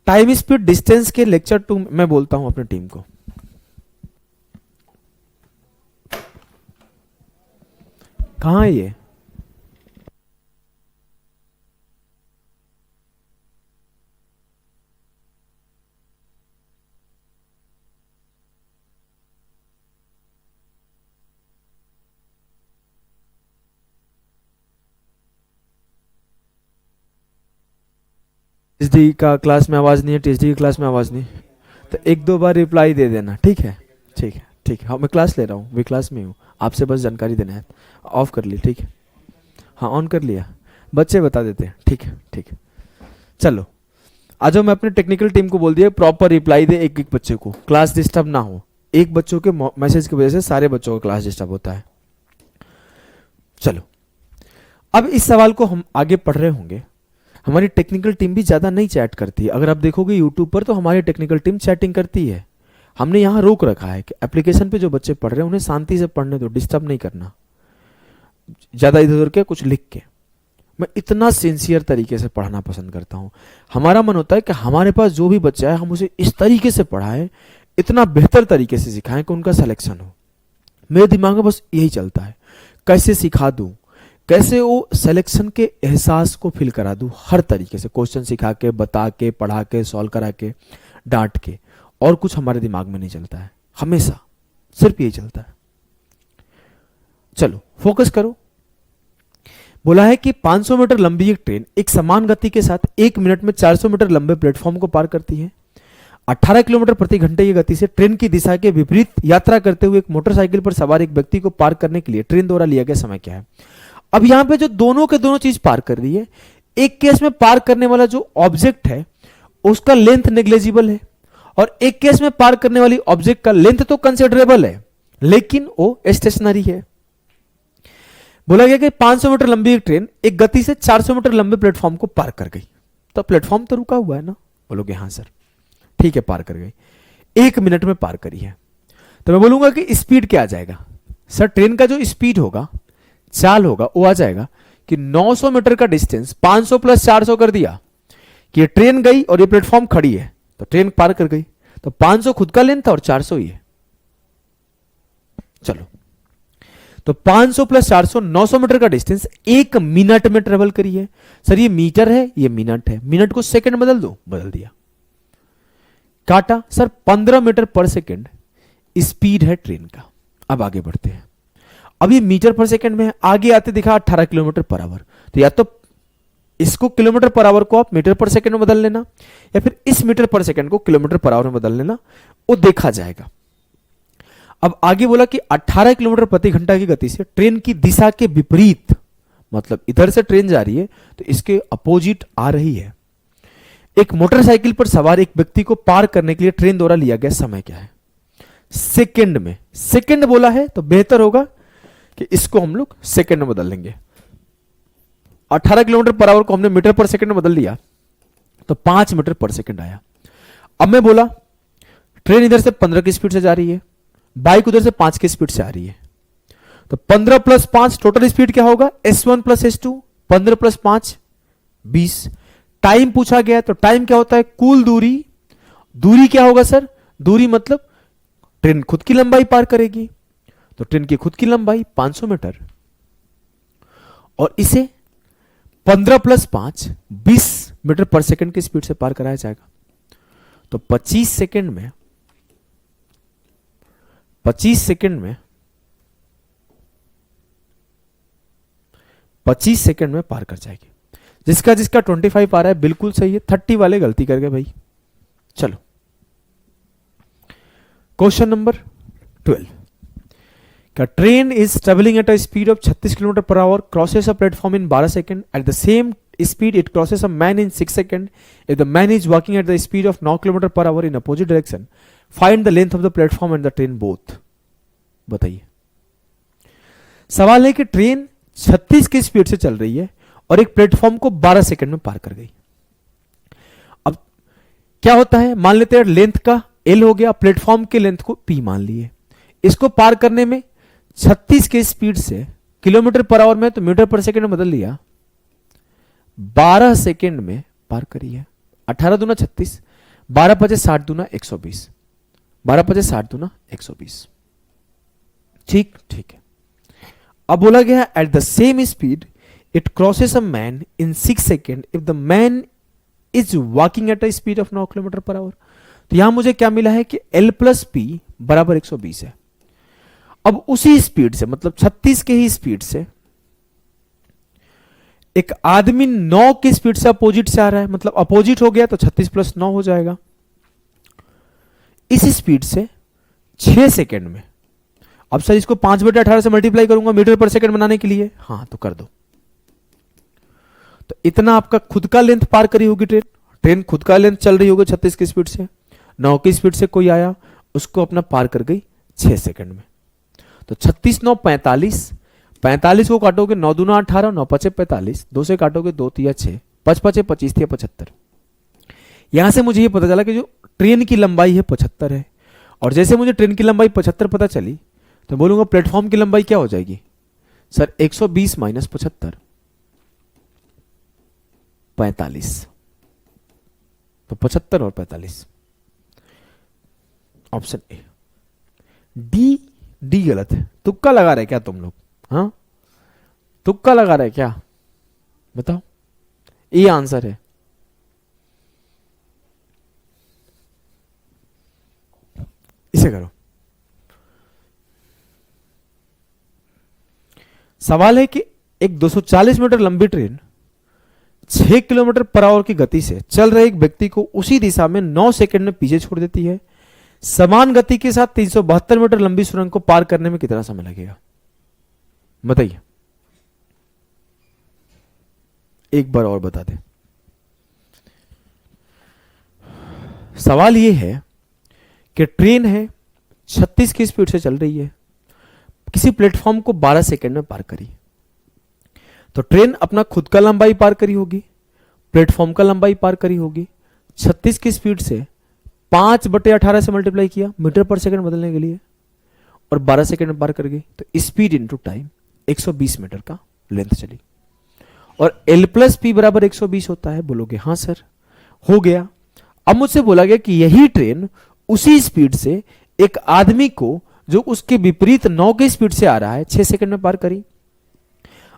टाइम स्पीड डिस्टेंस के लेक्चर 2 मैं बोलता हूं अपनी टीम को, कहां है ये? टीएसडी का क्लास में आवाज नहीं है, टीएसडी की क्लास में आवाज नहीं, तो एक दो बार रिप्लाई दे देना। ठीक है ठीक है ठीक है। हाँ मैं क्लास ले रहा हूँ, मैं क्लास में हूँ, आपसे बस जानकारी देना है। ऑफ कर ली? ठीक है। हाँ ऑन कर लिया, बच्चे बता देते हैं। ठीक है ठीक है। चलो आ जाओ, मैं अपने टेक्निकल टीम को बोल दिया प्रॉपर रिप्लाई दे एक एक बच्चे को, क्लास डिस्टर्ब ना हो। एक बच्चों के मैसेज की वजह से सारे बच्चों का क्लास डिस्टर्ब होता है। चलो अब इस सवाल को हम आगे पढ़ रहे होंगे। हमारी टेक्निकल टीम भी ज्यादा नहीं चैट करती है। अगर आप देखोगे यूट्यूब पर तो हमारी टेक्निकल टीम चैटिंग करती है। हमने यहां रोक रखा है कि एप्लीकेशन पे जो बच्चे पढ़ रहे हैं उन्हें शांति से पढ़ने दो, डिस्टर्ब नहीं करना ज्यादा इधर उधर के कुछ लिख के। मैं इतना सिंसियर तरीके से पढ़ाना पसंद करता हूं। हमारा मन होता है कि हमारे पास जो भी बच्चा है हम उसे इस तरीके से पढ़ाएं, इतना बेहतर तरीके से सिखाएं कि उनका सिलेक्शन हो। मेरे दिमाग में बस यही चलता है, कैसे सिखा दूं, कैसे वो सिलेक्शन के एहसास को फील करा दूं, हर तरीके से क्वेश्चन सिखा के, बता के, पढ़ा के, सॉल्व करा के, डांट के। और कुछ हमारे दिमाग में नहीं चलता है, हमेशा सिर्फ यही चलता है। चलो फोकस करो। बोला है कि 500 मीटर लंबी एक ट्रेन एक समान गति के साथ 1 मिनट में 400 मीटर लंबे प्लेटफॉर्म को पार करती है। 18 किलोमीटर प्रति घंटे की गति से ट्रेन की दिशा के विपरीत यात्रा करते हुए एक मोटरसाइकिल पर सवार एक व्यक्ति को पार करने के लिए ट्रेन द्वारा लिया गया समय क्या है? अब यहां पे जो दोनों के दोनों चीज पार कर रही है, एक केस में पार करने वाला जो ऑब्जेक्ट है उसका लेंथ नेग्लेजिबल है, और एक केस में पार करने वाली ऑब्जेक्ट का लेंथ तो कंसिडरेबल है लेकिन वो स्टेशनरी है। बोला गया कि 500 मीटर लंबी एक ट्रेन एक गति से 400 मीटर लंबे प्लेटफॉर्म को पार कर गई। तो प्लेटफॉर्म तो रुका हुआ है ना? बोलोगे हाँ सर। ठीक है, पार कर गई, 1 मिनट में पार करी है। तो मैं बोलूंगा कि स्पीड क्या आ जाएगा? सर ट्रेन का जो स्पीड होगा, चाल होगा, वो आ जाएगा कि 900 मीटर का डिस्टेंस 500 प्लस 400 कर दिया कि ये ट्रेन गई और ये प्लेटफॉर्म खड़ी है तो ट्रेन पार कर गई। तो 500 खुद का लेंथ था और 400 ही है। चलो तो 500 प्लस 400 900 मीटर का डिस्टेंस 1 मिनट में ट्रेवल करी है। सर ये मीटर है, ये मिनट है, मिनट को सेकंड बदल दो, बदल दिया, काटा। सर 15 मीटर पर सेकंड स्पीड है ट्रेन का। अब आगे बढ़ते हैं। अब ये मीटर पर सेकंड में है, आगे आते दिखा 18 किलोमीटर पर आवर। तो या तो इसको किलोमीटर पर आवर को आप मीटर पर सेकंड में बदल लेना, या फिर इस मीटर पर सेकंड को किलोमीटर पर आवर में बदल लेना, वो देखा जाएगा। अब आगे बोला कि 18 किलोमीटर प्रति घंटा की गति से ट्रेन की दिशा के विपरीत, मतलब इधर से ट्रेन जा रही है तो इसके अपोजिट आ रही है, एक मोटरसाइकिल पर सवार एक व्यक्ति को पार करने के लिए ट्रेन द्वारा लिया गया समय क्या है? सेकंड में। सेकंड बोला है तो बेहतर होगा कि इसको हम लोग सेकंड में बदल लेंगे। 18 किलोमीटर पर आवर को हमने मीटर पर सेकंड में बदल दिया तो 5 मीटर पर सेकंड आया। अब मैं बोला ट्रेन इधर से 15 की स्पीड से जा रही है, बाइक उधर से 5 की स्पीड से आ रही है, तो 15 प्लस 5 टोटल स्पीड क्या होगा? S1 plus S2, 15 plus 5 20। Time पूछा गया तो टाइम क्या होता है? कुल दूरी। दूरी क्या होगा सर? दूरी मतलब ट्रेन खुद की लंबाई पार करेगी, तो ट्रेन की खुद की लंबाई 500 मीटर, और इसे 15 प्लस 5 20 मीटर पर सेकंड की स्पीड से पार कराया जाएगा। तो 25 सेकंड में 25 सेकंड में पार कर जाएगी। जिसका जिसका 25 आ रहा है बिल्कुल सही है, 30 वाले गलती कर गए भाई। चलो क्वेश्चन नंबर 12, का train is travelling at a speed of 36 kilometre per our, crosses a platform in 12 second, at the same speed it crosses a man in 6 seconds. If the man is walking at the speed of 9 km per hour in opposite direction, find the length of the platform and the train both. बताइए, सवाल है कि ट्रेन 36 की स्पीड से चल रही है और एक प्लेटफॉर्म को 12 सेकंड में पार कर गई। अब क्या होता है, मान लेते हैं लेंथ का L हो गया, प्लेटफॉर्म के लेंथ को P मान लिए। इसको पार करने में 36 की स्पीड से किलोमीटर पर आवर में तो मीटर पर सेकंड में बदल लिया, 12 सेकेंड में पार करी है। 18 दूना 36, 12 पचे 60 दूना 120, 12 पचे 60 दूना 120। ठीक है। अब बोला गया at the same speed it crosses a man in 6 second if the man is walking eight a speed of 9 kilometre per our. तो यहां मुझे क्या मिला है कि L प्लस P बराबर 120 है। अब उसी स्पीड से, मतलब 36 के ही स्पीड से एक आदमी 9 की स्पीड से अपोजिट से आ रहा है, मतलब अपोजिट हो गया तो 36 प्लस 9 हो जाएगा। इस स्पीड से 6 सेकेंड में, अब सर इसको 5/18 से मल्टीप्लाई करूंगा मीटर पर सेकेंड बनाने के लिए, हाँ तो कर दो। तो इतना आपका खुद का लेंथ पार करी होगी ट्रेन खुद का लेंथ चल रही होगी 36 की स्पीड से, 9 की स्पीड से कोई आया उसको अपना पार कर गई 6 सेकेंड में। तो 36 9 45, 45 को काटोगे 9 दूना 18, 9 पचे 45, 2 से काटोगे 2 तिया 6, 5 पचे 25 तिया 75। यहां से मुझे ये पता चला कि जो ट्रेन की लंबाई है 75 है, और जैसे मुझे ट्रेन की लंबाई 75 पता चली तो बोलूंगा प्लेटफॉर्म की लंबाई क्या हो जाएगी सर, 120 माइनस 75, 45। तो 75 और 45, ऑप्शन ए। डी गलत है, तुक्का लगा रहे क्या तुम लोग? हाँ तुक्का लगा रहे क्या, बताओ। ये आंसर है। इसे करो। सवाल है कि एक 240 मीटर लंबी ट्रेन 6 किलोमीटर पर आवर की गति से चल रहे एक व्यक्ति को उसी दिशा में 9 सेकंड में पीछे छोड़ देती है। समान गति के साथ 372 मीटर लंबी सुरंग को पार करने में कितना समय लगेगा, बताइए। एक बार और बता दें। सवाल यह है कि ट्रेन है 36 की स्पीड से चल रही है, किसी प्लेटफॉर्म को 12 सेकंड में पार करी। तो ट्रेन अपना खुद का लंबाई पार करी होगी, प्लेटफॉर्म का लंबाई पार करी होगी, 36 की स्पीड से 5/18 से मल्टीप्लाई किया मीटर पर सेकंड बदलने के लिए, और 12 सेकंड में पार कर गई। तो स्पीड इंटू टाइम 120 मीटर का लेंथ चली, और L प्लस P बराबर 120 होता है। बोलोगे हाँ सर हो गया। अब मुझसे बोला गया कि यही ट्रेन उसी स्पीड से एक आदमी को जो उसके विपरीत 9 की स्पीड से आ रहा है 6 सेकंड में पार करी।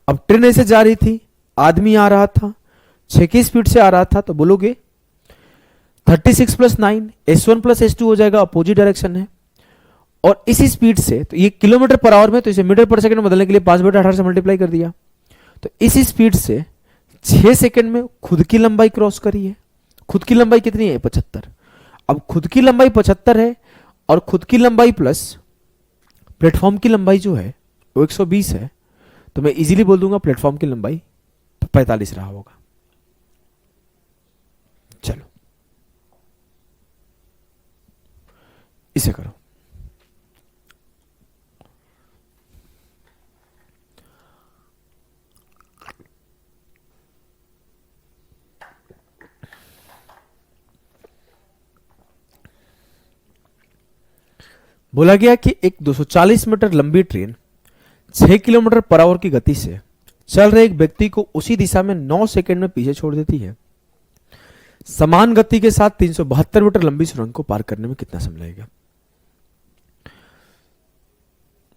अब ट्रेन ऐसे जा रही थी, आदमी आ रहा था 6 की स्पीड से आ रहा था, तो बोलोगे 36 प्लस 9 S1 प्लस S2 हो जाएगा, अपोजिट डायरेक्शन है। और इसी स्पीड से, तो ये किलोमीटर पर आवर में, तो इसे मीटर पर सेकंड में बदलने के लिए 5/18 से मल्टीप्लाई कर दिया। तो इसी स्पीड से 6 सेकंड में खुद की लंबाई क्रॉस करी है। खुद की लंबाई कितनी है 75। अब खुद की लंबाई 75 है और खुद की लंबाई प्लस प्लेटफॉर्म की लंबाई जो है वो 120 है, तो मैं इजीली बोल दूंगा प्लेटफॉर्म की लंबाई 45 रहा होगा। चलो इसे करो। बोला गया कि एक 240 मीटर लंबी ट्रेन 6 किलोमीटर पर आवर की गति से चल रहे एक व्यक्ति को उसी दिशा में 9 सेकंड में पीछे छोड़ देती है। समान गति के साथ 372 मीटर लंबी सुरंग को पार करने में कितना समय लगेगा।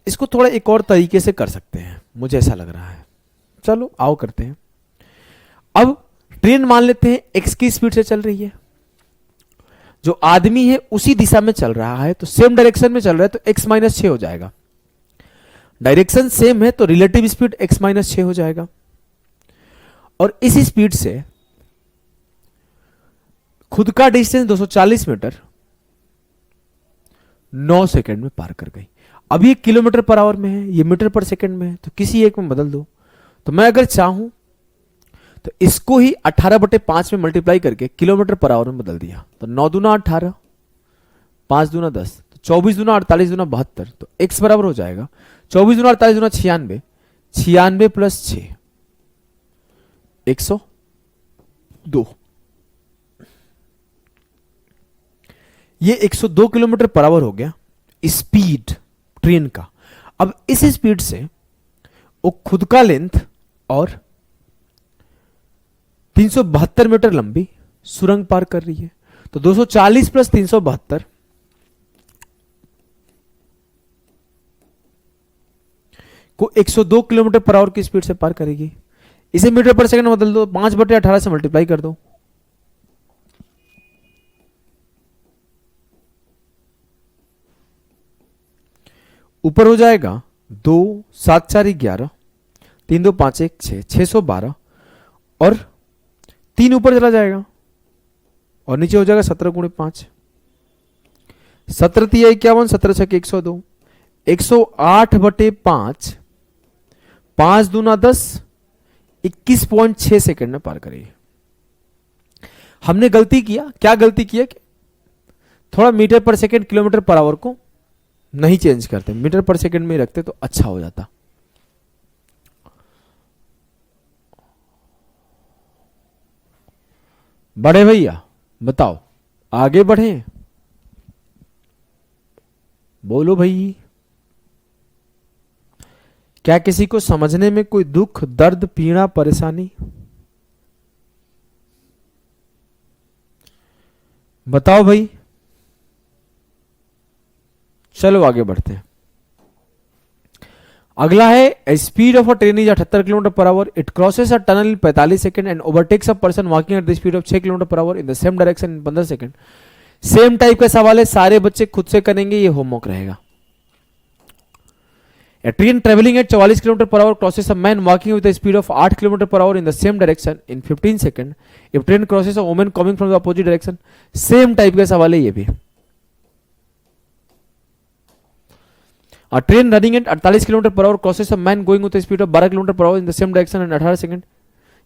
इसको थोड़ा एक और तरीके से कर सकते हैं, मुझे ऐसा लग रहा है। चलो आओ करते हैं। अब ट्रेन मान लेते हैं x की स्पीड से चल रही है, जो आदमी है उसी दिशा में चल रहा है, तो सेम डायरेक्शन में चल रहा है, तो x माइनस 6 हो जाएगा। डायरेक्शन सेम है तो रिलेटिव स्पीड x माइनस 6 हो जाएगा। और इसी स्पीड से खुद का डिस्टेंस 240 मीटर 9 सेकंड में पार कर गई। अब ये किलोमीटर पर आवर में है, ये मीटर पर सेकंड में है, तो किसी एक में बदल दो। तो मैं अगर चाहूं तो इसको ही 18/5 में मल्टीप्लाई करके किलोमीटर पर आवर में बदल दिया, तो 9 दूना 18, 5 दूना 10, तो 24 दूना 48 दूना 72, तो x बराबर हो जाएगा 24 दूना 48 दूना 96, 96 प्लस 6 102। ये 102 किलोमीटर पर आवर हो गया स्पीड ट्रेन का। अब इस स्पीड से वो खुद का लेंथ और 372 मीटर लंबी सुरंग पार कर रही है। तो 240 प्लस 372 को 102 किलोमीटर पर आवर की स्पीड से पार करेगी। इसे मीटर पर सेकंड में बदल दो, 5/18 से मल्टीप्लाई कर दो, ऊपर हो जाएगा 2 7 4 11, 3 2 5 1 6, 612 और 3 ऊपर चला जाएगा और नीचे हो जाएगा 17 × 5, 17 3 51, 17 6 102, 108/5, 5 दूना 10, 21.6 सेकंड में पार करेगी। हमने गलती किया, क्या गलती किया कि थोड़ा मीटर पर सेकंड किलोमीटर पर आवर को नहीं चेंज करते, मीटर पर सेकंड में ही रखते तो अच्छा हो जाता। बड़े भैया बताओ आगे बढ़े, बोलो भाई। क्या किसी को समझने में कोई दुख, दर्द, पीड़ा, परेशानी? बताओ भाई। चलो आगे बढ़ते हैं। अगला है speed of a train is 78 kilometre per our, it crosses a tunnel in 45 second and overtakes a person walking at the speed of 6 kilometre per our in the same direction in 15 second. Same type का सवाल है, सारे बच्चे खुद से करेंगे, ये होमवर्क रहेगा। A train traveling at 44 km per hour crosses a man walking with a speed of 8 km per hour in the same direction in 15 seconds. If train crosses a woman coming from the opposite direction, same type का सवाल है ये भी। A train running at 48 km per hour crosses a man going with a speed of 12 km per hour in the same direction in 18 seconds.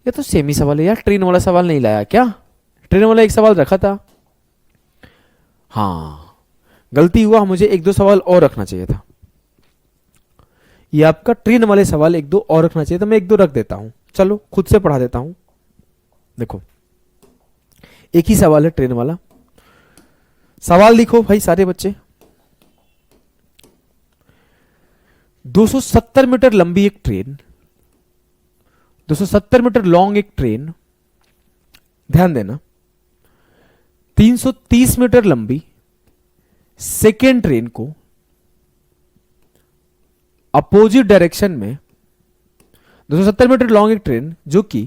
ये तो सेम ही सवाल है यार, ट्रेन वाला सवाल नहीं लाया क्या? ट्रेन वाला एक सवाल रखा था। हाँ गलती हुआ, मुझे एक दो सवाल और रखना चाहिए था। ये आपका ट्रेन वाले सवाल एक दो और रखना चाहिए था, मैं एक दो रख देता हूं। चलो खुद से पढ़ा देता हूं। देखो एक ही सवाल है ट्रेन वाला। सवाल लिखो भाई सारे बच्चे। 270 मीटर लंबी एक ट्रेन, 270 मीटर लॉन्ग एक ट्रेन, ध्यान देना, 330 मीटर लंबी सेकेंड ट्रेन को अपोजिट डायरेक्शन में, 270 मीटर लॉन्ग एक ट्रेन जो कि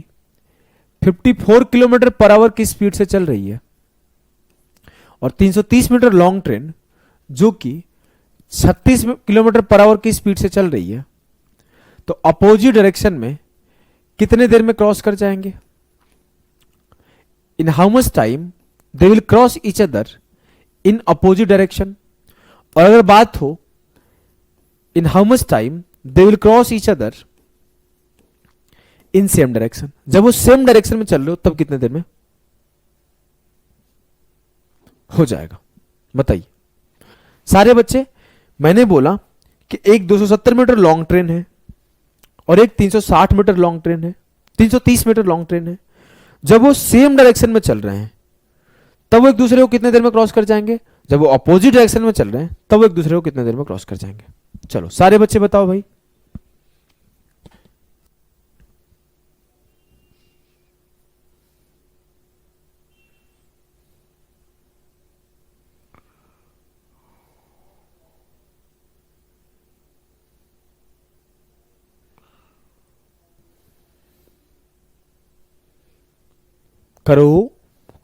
54 किलोमीटर पर आवर की स्पीड से चल रही है, और 330 मीटर लॉन्ग ट्रेन जो कि 36 किलोमीटर पर आवर की स्पीड से चल रही है, तो अपोजिट डायरेक्शन में कितने देर में क्रॉस कर जाएंगे? In how much time they will cross each other in opposite direction. और अगर बात हो in how much time they will cross each other in same direction, जब वो सेम डायरेक्शन में चल रहे हो तब कितने देर में हो जाएगा? बताइए सारे बच्चे। मैंने बोला कि एक 270 मीटर लॉन्ग ट्रेन है और एक 360 मीटर लॉन्ग ट्रेन है, 330 मीटर लॉन्ग ट्रेन है। जब वो सेम डायरेक्शन में चल रहे हैं तब वो एक दूसरे को कितने देर में क्रॉस कर जाएंगे? जब वो अपोजिट डायरेक्शन में चल रहे हैं तब वो एक दूसरे को कितने देर में क्रॉस कर जाएंगे? चलो सारे बच्चे बताओ भाई। करो,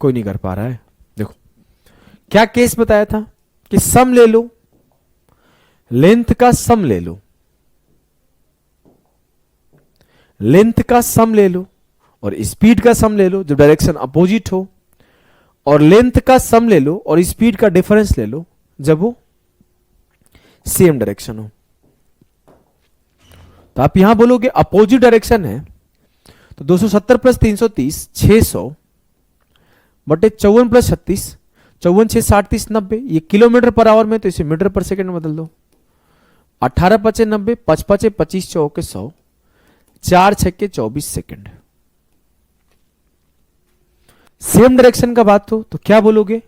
कोई नहीं कर पा रहा है। देखो क्या केस बताया था कि सम ले लो, लेंथ का सम ले लो, लेंथ का सम ले लो और स्पीड का सम ले लो जब डायरेक्शन अपोजिट हो, और लेंथ का सम ले लो और स्पीड का डिफरेंस ले लो जब वो सेम डायरेक्शन हो। तो आप यहां बोलोगे अपोजिट डायरेक्शन है तो 270 प्लस 330 600 बटे 54 प्लस 36, 54 6 60 30 90, ये किलोमीटर पर आवर में तो इसे मीटर पर सेकंड में बदल दो। 18 पचे 90, 5 पचे 25 चौके 100, 4 छक्के 24 सेकंड। सेम डायरेक्शन का बात हो तो क्या बोलोगे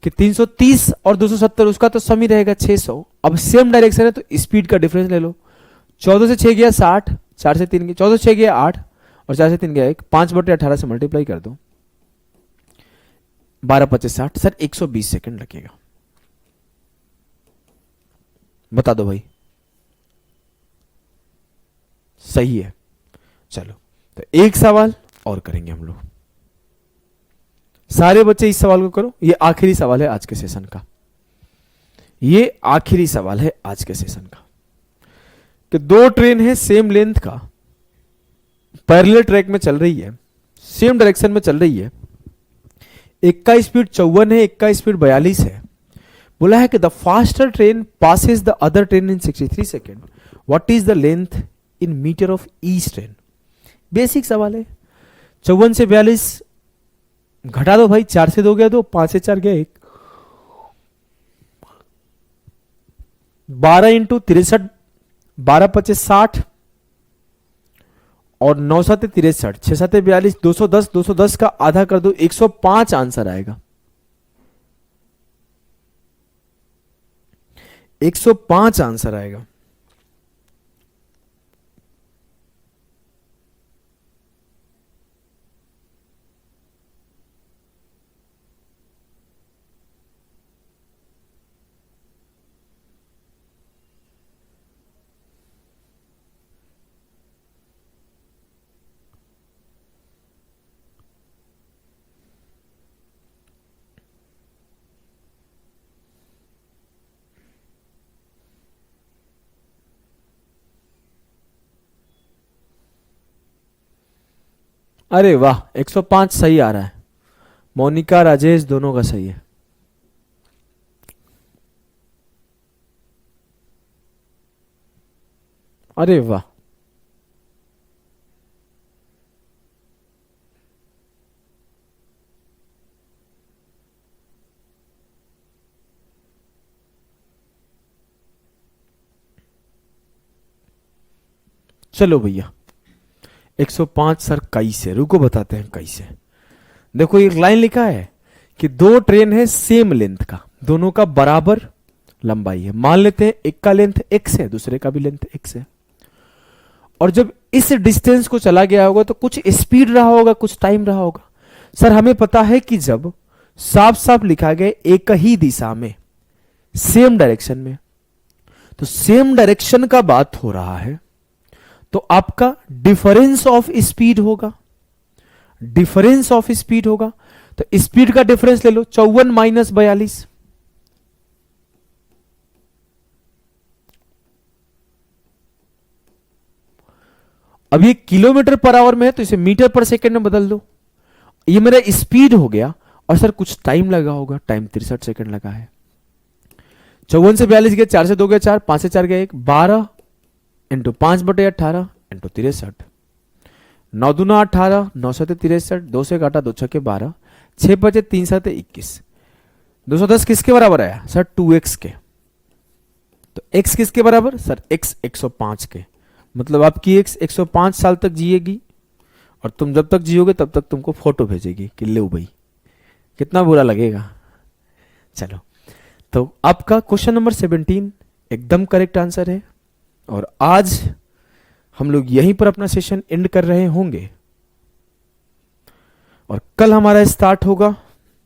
कि 330 और 270 उसका तो सम ही रहेगा 600। अब सेम डायरेक्शन है तो स्पीड का डिफरेंस ले लो। 14 से 6 गया 60, 4 से 3 गया 14 से 6 गया 8 और 4 से 3 गया 1, 5 बटे 18 से मल्टीप्लाई कर दो, 12 पच्चीस 60, सर 120 सेकंड लगेगा। बता दो भाई, सही है। चलो तो एक सवाल और करेंगे हम लोग। सारे बच्चे इस सवाल को करो, ये आखिरी सवाल है आज के सेशन का, ये आखिरी सवाल है आज के सेशन का। कि दो ट्रेन है सेम लेंथ का, पैरेलल ट्रैक में चल रही है, सेम डायरेक्शन में चल रही है, एक का स्पीड 54 है, एक का स्पीड 42 है। बोला है कि the faster train passes the other train in 63 second, what is the length in metre of each train. Basic सवाल है। 54 से 42 घटा दो भाई, 4 से 2 गया 2, 5 से 4 गया 1, 12 इंटू 63, 12 पच्चीस 60 और 9 सात 63, 6 सात 42, 210, 210 का आधा कर दो 105 आंसर आएगा। 105 आंसर आएगा। अरे वाह, 105 सही आ रहा है। मोनिका राजेश दोनों का सही है। अरे वाह, चलो भैया 105 सर कैसे, रुको बताते हैं कैसे। देखो एक लाइन लिखा है कि दो ट्रेन है सेम लेंथ का, दोनों का बराबर लंबाई है। मान लेते हैं एक का लेंथ x है, दूसरे का भी लेंथ x है, और जब इस डिस्टेंस को चला गया होगा तो कुछ स्पीड रहा होगा, कुछ टाइम रहा होगा। सर हमें पता है कि जब साफ साफ लिखा गया एक ही दिशा में सेम डायरेक्शन में, तो सेम डायरेक्शन का बात हो रहा है तो आपका डिफरेंस ऑफ स्पीड होगा, डिफरेंस ऑफ स्पीड होगा। तो स्पीड का डिफरेंस ले लो, 54 माइनस 42, अब ये किलोमीटर पर आवर में है तो इसे मीटर पर सेकंड में बदल दो। ये मेरा स्पीड हो गया, और सर कुछ टाइम लगा होगा, टाइम 63 सेकंड लगा है। 54 से 42 गया, 4 से 2 गया 4, 5 से 4 गया 1, 12 इंटू 5 बटे 18 इंटू 63, 9 दूना 18, 9 सते 63, 2 से काटा 2 छक्के 12, 6 बचे 3 सते 21, 210 किसके बराबर आया सर 2x के। तो x किसके बराबर सर x 105 के, मतलब आपकी x 105 साल तक जिएगी, और तुम जब तक जियोगे तब तक तुमको फोटो भेजेगी कि ले भाई, कितना बुरा लगेगा। चलो तो आपका क्वेश्चन नंबर 17 एकदम करेक्ट आंसर है, और आज हम लोग यहीं पर अपना सेशन एंड कर रहे होंगे, और कल हमारा स्टार्ट होगा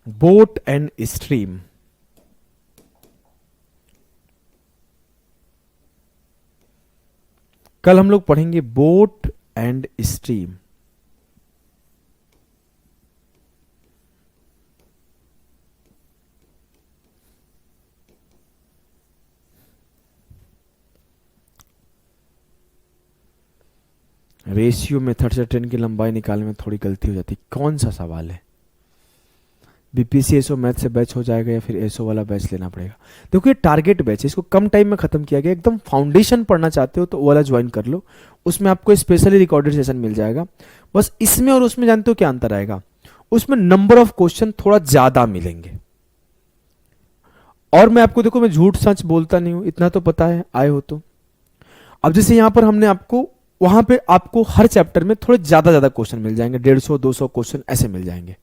बोट एंड स्ट्रीम। कल हम लोग पढ़ेंगे boat and stream. Ratio method से ट्रेन की लंबाई निकालने में थोड़ी गलती हो जाती है। कौन सा सवाल है? बीपीसी एसओ मैथ से बैच हो जाएगा या फिर एसओ वाला बैच लेना पड़ेगा? देखो ये टारगेट बैच है, इसको कम टाइम में खत्म किया गया। एकदम फाउंडेशन पढ़ना चाहते हो तो वो वाला ज्वाइन कर लो, उसमें आपको स्पेशली रिकॉर्डेड सेशन मिल जाएगा। बस इसमें और उसमें जानते हो क्या अंतर आएगा? उसमें नंबर ऑफ क्वेश्चन थोड़ा ज्यादा मिलेंगे। और मैं आपको, देखो मैं झूठ सच बोलता नहीं हूं, इतना तो पता है आए हो तो। अब जैसे यहां पर हमने आपको, वहां पे आपको हर चैप्टर में थोड़े ज्यादा क्वेश्चन मिल जाएंगे, 150-200 क्वेश्चन ऐसे मिल जाएंगे।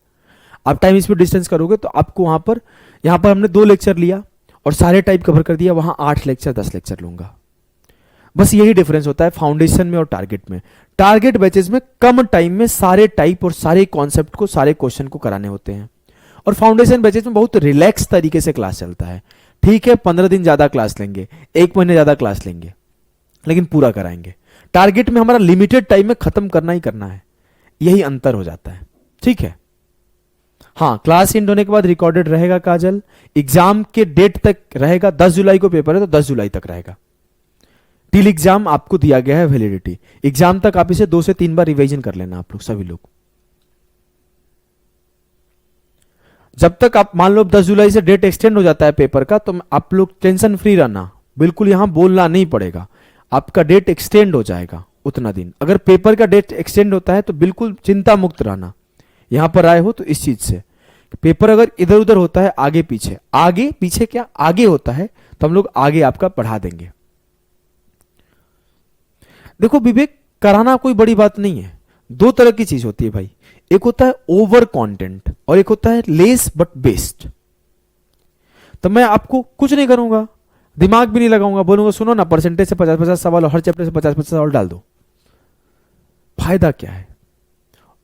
आप टाइम स्पीड डिस्टेंस करोगे तो आपको वहां पर, यहां पर हमने 2 लेक्चर लिया और सारे टाइप कवर कर दिया, वहां 8 लेक्चर 10 लेक्चर लूंगा। बस यही डिफरेंस होता है फाउंडेशन में और टारगेट में। टारगेट बैचेस में कम टाइम में सारे टाइप और सारे कॉन्सेप्ट को, सारे क्वेश्चन को कराने होते हैं। और फाउंडेशन बैचेस में बहुत रिलैक्स तरीके से क्लास चलता है। ठीक है 15 दिन ज्यादा क्लास लेंगे, 1 महीने ज्यादा क्लास लेंगे, लेकिन पूरा कराएंगे। टारगेट में हमारा लिमिटेड टाइम में खत्म करना ही करना है, यही अंतर हो जाता है। ठीक है, हाँ क्लास एंड होने के बाद रिकॉर्डेड रहेगा काजल, एग्जाम के डेट तक रहेगा। 10 जुलाई को पेपर है तो 10 जुलाई तक रहेगा। टिल एग्जाम आपको दिया गया है वैलिडिटी, एग्जाम तक आप इसे 2 से 3 बार रिवीजन कर लेना आप लोग सभी लोग। जब तक आप मान लो 10 जुलाई से डेट एक्सटेंड हो जाता है पेपर का, तो आप लोग टेंशन फ्री रहना, बिल्कुल यहां बोलना नहीं पड़ेगा, आपका डेट एक्सटेंड हो जाएगा उतना दिन। अगर पेपर का डेट एक्सटेंड होता है तो बिल्कुल चिंता मुक्त रहना। यहां पर आए हो तो इस चीज से, पेपर अगर इधर उधर होता है आगे पीछे, आगे पीछे क्या आगे होता है, तो हम लोग आगे आपका बढ़ा देंगे। देखो विवेक, कराना कोई बड़ी बात नहीं है। 2 तरह की चीज होती है भाई, एक होता है ओवर कंटेंट और एक होता है लेस बट बेस्ट। तो मैं आपको कुछ नहीं करूंगा, दिमाग भी नहीं लगाऊंगा, बोलूंगा सुनो ना परसेंटेज से 50-50 सवाल और हर चैप्टर से 50-50 सवाल डाल दो, फायदा क्या है?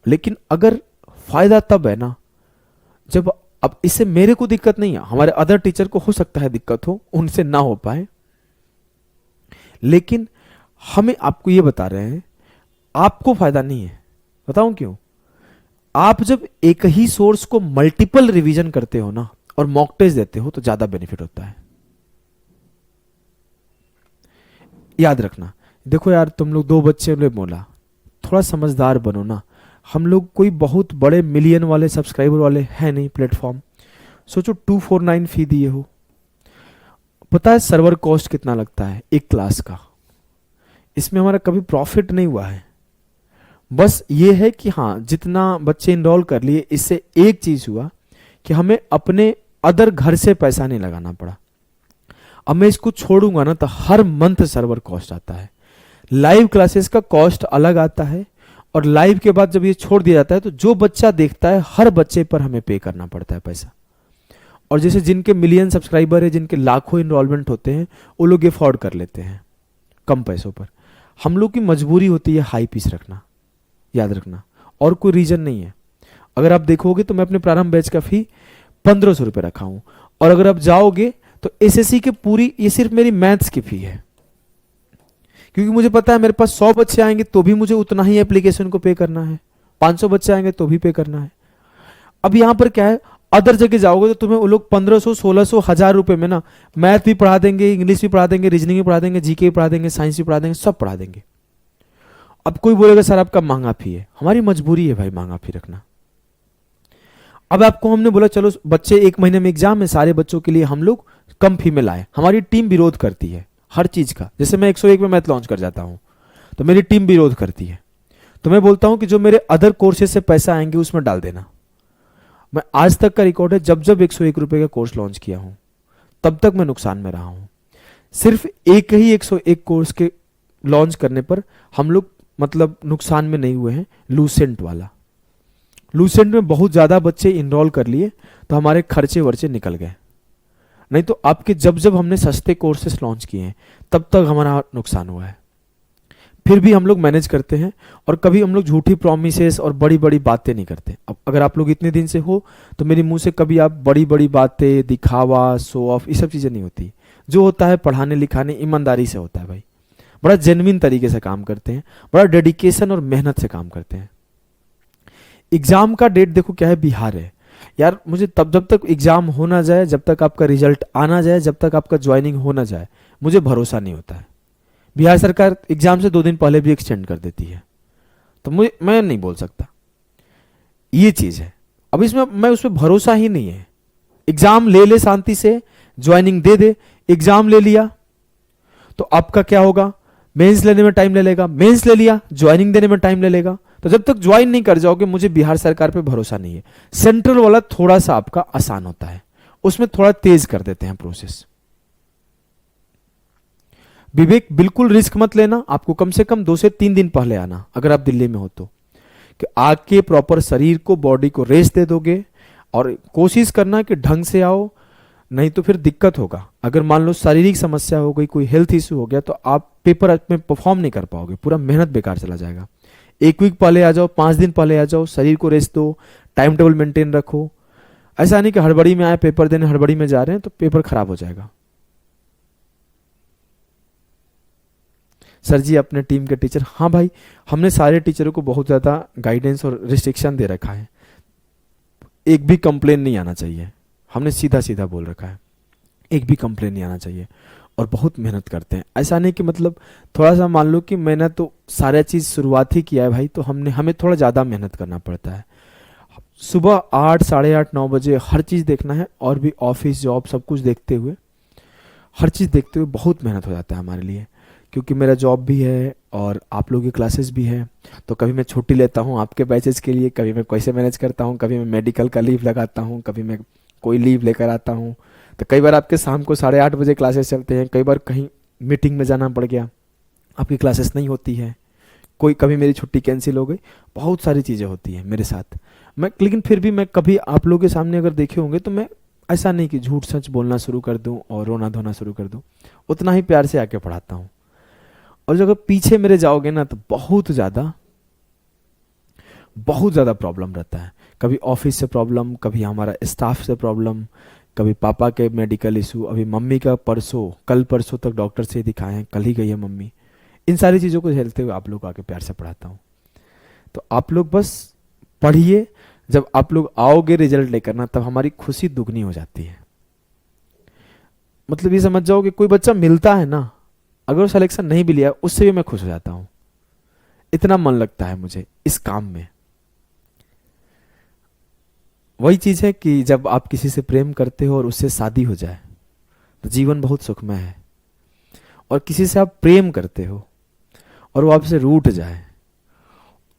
लेकिन अगर फायदा तब है ना जब, अब इससे मेरे को दिक्कत नहीं है, हमारे अदर टीचर को हो सकता है दिक्कत हो, उनसे ना हो पाए, लेकिन हमें आपको ये बता रहे हैं आपको फायदा नहीं है। बताऊं क्यों? आप जब एक ही सोर्स को मल्टीपल रिवीजन करते हो ना और मॉक टेस्ट देते हो तो ज्यादा बेनिफिट होता है, याद रखना। देखो यार तुम लोग 2 बच्चे ने बोला, थोड़ा समझदार बनो ना। हम लोग कोई बहुत बड़े मिलियन वाले सब्सक्राइबर वाले हैं नहीं प्लेटफॉर्म। सोचो 249 फी दिए हो, पता है सर्वर कॉस्ट कितना लगता है एक क्लास का? इसमें हमारा कभी प्रॉफिट नहीं हुआ है। बस ये है कि हाँ जितना बच्चे इनरोल कर लिए, इससे एक चीज हुआ कि हमें अपने अदर घर से पैसा नहीं लगाना पड़ा। अब मैं इसको छोड़ूंगा ना तो हर मंथ सर्वर कॉस्ट आता है, लाइव क्लासेस का कॉस्ट अलग आता है, और लाइव के बाद जब ये छोड़ दिया जाता है तो जो बच्चा देखता है हर बच्चे पर हमें पे करना पड़ता है पैसा। और जैसे जिनके मिलियन सब्सक्राइबर है, जिनके लाखों इनरोलमेंट होते हैं, वो लोग अफोर्ड कर लेते हैं कम पैसों पर। हम लोग की मजबूरी होती है हाई फीस रखना, याद रखना, और कोई रीजन नहीं है। अगर आप देखोगे तो मैं अपने प्रारंभ बैच का फी 1500 रुपये रखा हूं, और अगर आप जाओगे तो एसएससी की पूरी, ये सिर्फ मेरी मैथ्स की फी है, क्योंकि मुझे पता है मेरे पास 100 बच्चे आएंगे तो भी मुझे उतना ही एप्लीकेशन को पे करना है, 500 बच्चे आएंगे तो भी पे करना है। अब यहां पर क्या है, अदर जगह जाओगे तो तुम्हें वो लोग 1500, 1600, 1000 रुपए में ना मैथ भी पढ़ा देंगे, इंग्लिश भी पढ़ा देंगे, रीजनिंग भी पढ़ा देंगे, जीके भी पढ़ा देंगे, साइंस भी पढ़ा देंगे, सब पढ़ा देंगे। अब कोई बोलेगा सर आपका महंगा फी है, हमारी मजबूरी है भाई महंगा फी रखना। अब आपको हमने बोला चलो बच्चे 1 महीने में एग्जाम है, सारे बच्चों के लिए हम लोग कम फी में लाए, हमारी टीम विरोध करती है हर चीज का। जैसे मैं 101 में मैथ लॉन्च कर जाता हूं तो मेरी टीम विरोध करती है, तो मैं बोलता हूं कि जो मेरे अदर कोर्सेज से पैसा आएंगे उसमें डाल देना। मैं आज तक का रिकॉर्ड है, जब जब 101 रुपए का कोर्स लॉन्च किया हूं तब तक मैं नुकसान में रहा हूं। सिर्फ एक ही 101 कोर्स के लॉन्च करने पर हम लोग मतलब नुकसान में नहीं हुए हैं, लूसेंट वाला। लूसेंट में बहुत ज्यादा बच्चे इनरोल कर लिए तो हमारे खर्चे वर्चे निकल गए, नहीं तो आपके जब जब हमने सस्ते कोर्सेस लॉन्च किए हैं तब तक हमारा नुकसान हुआ है। फिर भी हम लोग मैनेज करते हैं, और कभी हम लोग झूठी प्रॉमिसेस और बड़ी बड़ी बातें नहीं करते। अब अगर आप लोग इतने दिन से हो तो मेरे मुंह से कभी आप बड़ी बड़ी बातें, दिखावा, शो ऑफ, ये सब चीजें नहीं होती। जो होता है पढ़ाने लिखाने ईमानदारी से होता है भाई, बड़ा जेन्युइन तरीके से काम करते हैं, बड़ा डेडिकेशन और मेहनत से काम करते हैं। एग्जाम का डेट देखो क्या है, बिहार है यार। मुझे तब जब तक एग्जाम हो ना जाए, जब तक आपका रिजल्ट आना जाए, जब तक आपका ज्वाइनिंग हो ना जाए, मुझे भरोसा नहीं होता है। बिहार सरकार एग्जाम से 2 दिन पहले भी एक्सटेंड कर देती है। तो मैं नहीं बोल सकता, ये चीज है। अब इसमें मैं उस पर भरोसा ही नहीं है। एग्जाम ले ले शांति से, ज्वाइनिंग दे दे, एग्जाम ले लिया तो आपका क्या होगा, मेंस लेने में टाइम ले लेगा, मेंस ले लिया ज्वाइनिंग देने में टाइम ले लेगा। तो जब तक ज्वाइन नहीं कर जाओगे, मुझे बिहार सरकार पे भरोसा नहीं है। सेंट्रल वाला थोड़ा सा आपका आसान होता है, उसमें थोड़ा तेज कर देते हैं प्रोसेस। विवेक, बिल्कुल रिस्क मत लेना, आपको कम से कम 2 से 3 दिन पहले आना अगर आप दिल्ली में हो तो, कि आके प्रॉपर शरीर को, बॉडी को रेस्ट दे दोगे और कोशिश करना कि ढंग से आओ, नहीं तो फिर दिक्कत होगा। अगर मान लो शारीरिक समस्या हो गई, कोई हेल्थ इश्यू हो गया, तो आप पेपर में परफॉर्म नहीं कर पाओगे, पूरा मेहनत बेकार चला जाएगा। 1 वीक पहले आ जाओ, 5 दिन पहले आ जाओ, शरीर को रेस्ट दो, टाइम टेबल मेंटेन रखो। ऐसा नहीं कि हड़बड़ी में आए पेपर देने, हड़बड़ी में जा रहे हैं तो पेपर खराब हो जाएगा। सर जी अपने टीम के टीचर, हाँ भाई, हमने सारे टीचरों को बहुत ज़्यादा गाइडेंस और रिस्ट्रिक्शन दे रखा है, एक भी कंप्लेन नहीं आना चाहिए, हमने सीधा सीधा बोल रखा है, एक भी कंप्लेन नहीं आना चाहिए। और बहुत मेहनत करते हैं, ऐसा नहीं कि मतलब थोड़ा सा, मान लो कि मैंने तो सारा चीज़ शुरुआत ही किया है भाई, तो हमें थोड़ा ज़्यादा मेहनत करना पड़ता है। सुबह 8, साढ़े 8, 9 बजे हर चीज़ देखना है, और भी ऑफिस जॉब सब कुछ देखते हुए, हर चीज़ देखते हुए बहुत मेहनत हो जाता है हमारे लिए। क्योंकि मेरा जॉब भी है और आप लोगों की क्लासेस भी है, तो कभी मैं छुट्टी लेता हूँ आपके बैचेस के लिए, कभी मैं कैसे मैनेज करता हूँ, कभी मैं मेडिकल का लीव लगाता हूँ, कभी मैं कोई लीव लेकर आता हूँ। तो कई बार आपके शाम को 8:30 बजे क्लासेस चलते हैं, कई बार कहीं मीटिंग में जाना पड़ गया, आपकी क्लासेस नहीं होती है, कभी मेरी छुट्टी कैंसिल हो गई, बहुत सारी चीज़ें होती हैं मेरे साथ। लेकिन फिर भी मैं कभी आप लोगों के सामने अगर देखे होंगे तो मैं ऐसा नहीं कि झूठ सच बोलना शुरू कर दूं और रोना धोना शुरू कर दूं, उतना ही प्यार से आके पढ़ाता हूं। और जब पीछे मेरे जाओगे ना, तो बहुत ज़्यादा प्रॉब्लम रहता है। कभी ऑफिस से प्रॉब्लम, कभी हमारा स्टाफ से प्रॉब्लम, कभी पापा के मेडिकल इशू, अभी मम्मी का कल परसों तक डॉक्टर से दिखाए हैं, कल ही गई है मम्मी। इन सारी चीज़ों को झेलते हुए आप लोग आके प्यार से पढ़ाता हूँ। तो आप लोग बस पढ़िए, जब आप लोग आओगे रिजल्ट लेकर ना, तब हमारी खुशी दुगनी हो जाती है। मतलब ये समझ जाओ कि कोई बच्चा मिलता है ना, अगर वो सिलेक्शन नहीं भी लिया, उससे भी मैं खुश हो जाता हूँ, इतना मन लगता है मुझे इस काम में। वही चीज है कि जब आप किसी से प्रेम करते हो और उससे शादी हो जाए तो जीवन बहुत सुखमय है। और किसी से आप प्रेम करते हो और वो आपसे रूठ जाए,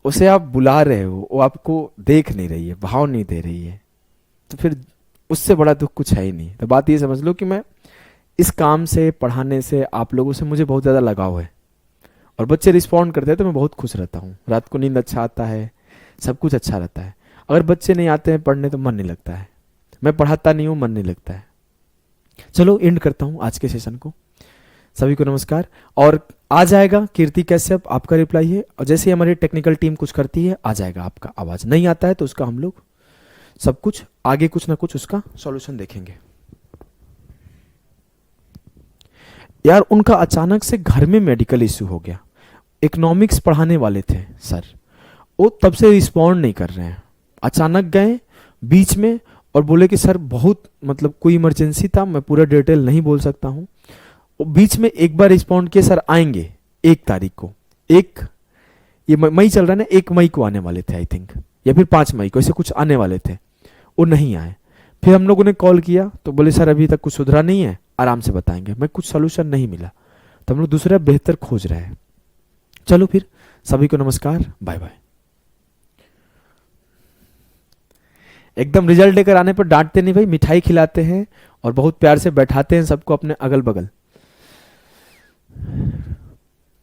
उसे आप बुला रहे हो, वो आपको देख नहीं रही है, भाव नहीं दे रही है, तो फिर उससे बड़ा दुख कुछ है ही नहीं। तो बात ये समझ लो कि मैं इस काम से, पढ़ाने से, आप लोगों से मुझे बहुत ज़्यादा लगाव है। और बच्चे रिस्पॉन्ड करते हैं तो मैं बहुत खुश रहता हूँ, रात को नींद अच्छा आता है, सब कुछ अच्छा रहता है। अगर बच्चे नहीं आते हैं पढ़ने तो मन नहीं लगता है, मैं पढ़ाता नहीं हूँ, मन नहीं लगता है। चलो एंड करता हूँ आज के सेशन को। सभी को नमस्कार। और आ जाएगा कीर्ति कश्यप, आपका रिप्लाई है, और जैसे ही हमारी टेक्निकल टीम कुछ करती है आ जाएगा आपका आवाज़। नहीं आता है तो उसका हम लोग सब कुछ आगे कुछ ना कुछ उसका सॉल्यूशन देखेंगे। यार उनका अचानक से घर में मेडिकल इश्यू हो गया, इकोनॉमिक्स पढ़ाने वाले थे सर, वो तब से रिस्पॉन्ड नहीं कर रहे हैं। अचानक गए बीच में और बोले कि सर बहुत मतलब कोई इमरजेंसी था, मैं पूरा डिटेल नहीं बोल सकता हूँ। बीच में एक बार रिस्पॉन्ड किए, सर आएंगे 1 तारीख को, ये मई चल रहा है ना, 1 मई को आने वाले थे आई थिंक, या फिर 5 मई को, ऐसे कुछ आने वाले थे, वो नहीं आए। फिर हम लोगों ने कॉल किया तो बोले सर अभी तक कुछ सुधरा नहीं है, आराम से बताएंगे। मैं कुछ सोल्यूशन नहीं मिला तो हम लोग दूसरा बेहतर खोज रहे हैं। चलो फिर सभी को नमस्कार, बाय बाय। एकदम रिजल्ट लेकर आने पर डांटते नहीं भाई, मिठाई खिलाते हैं और बहुत प्यार से बैठाते हैं सबको अपने अगल बगल।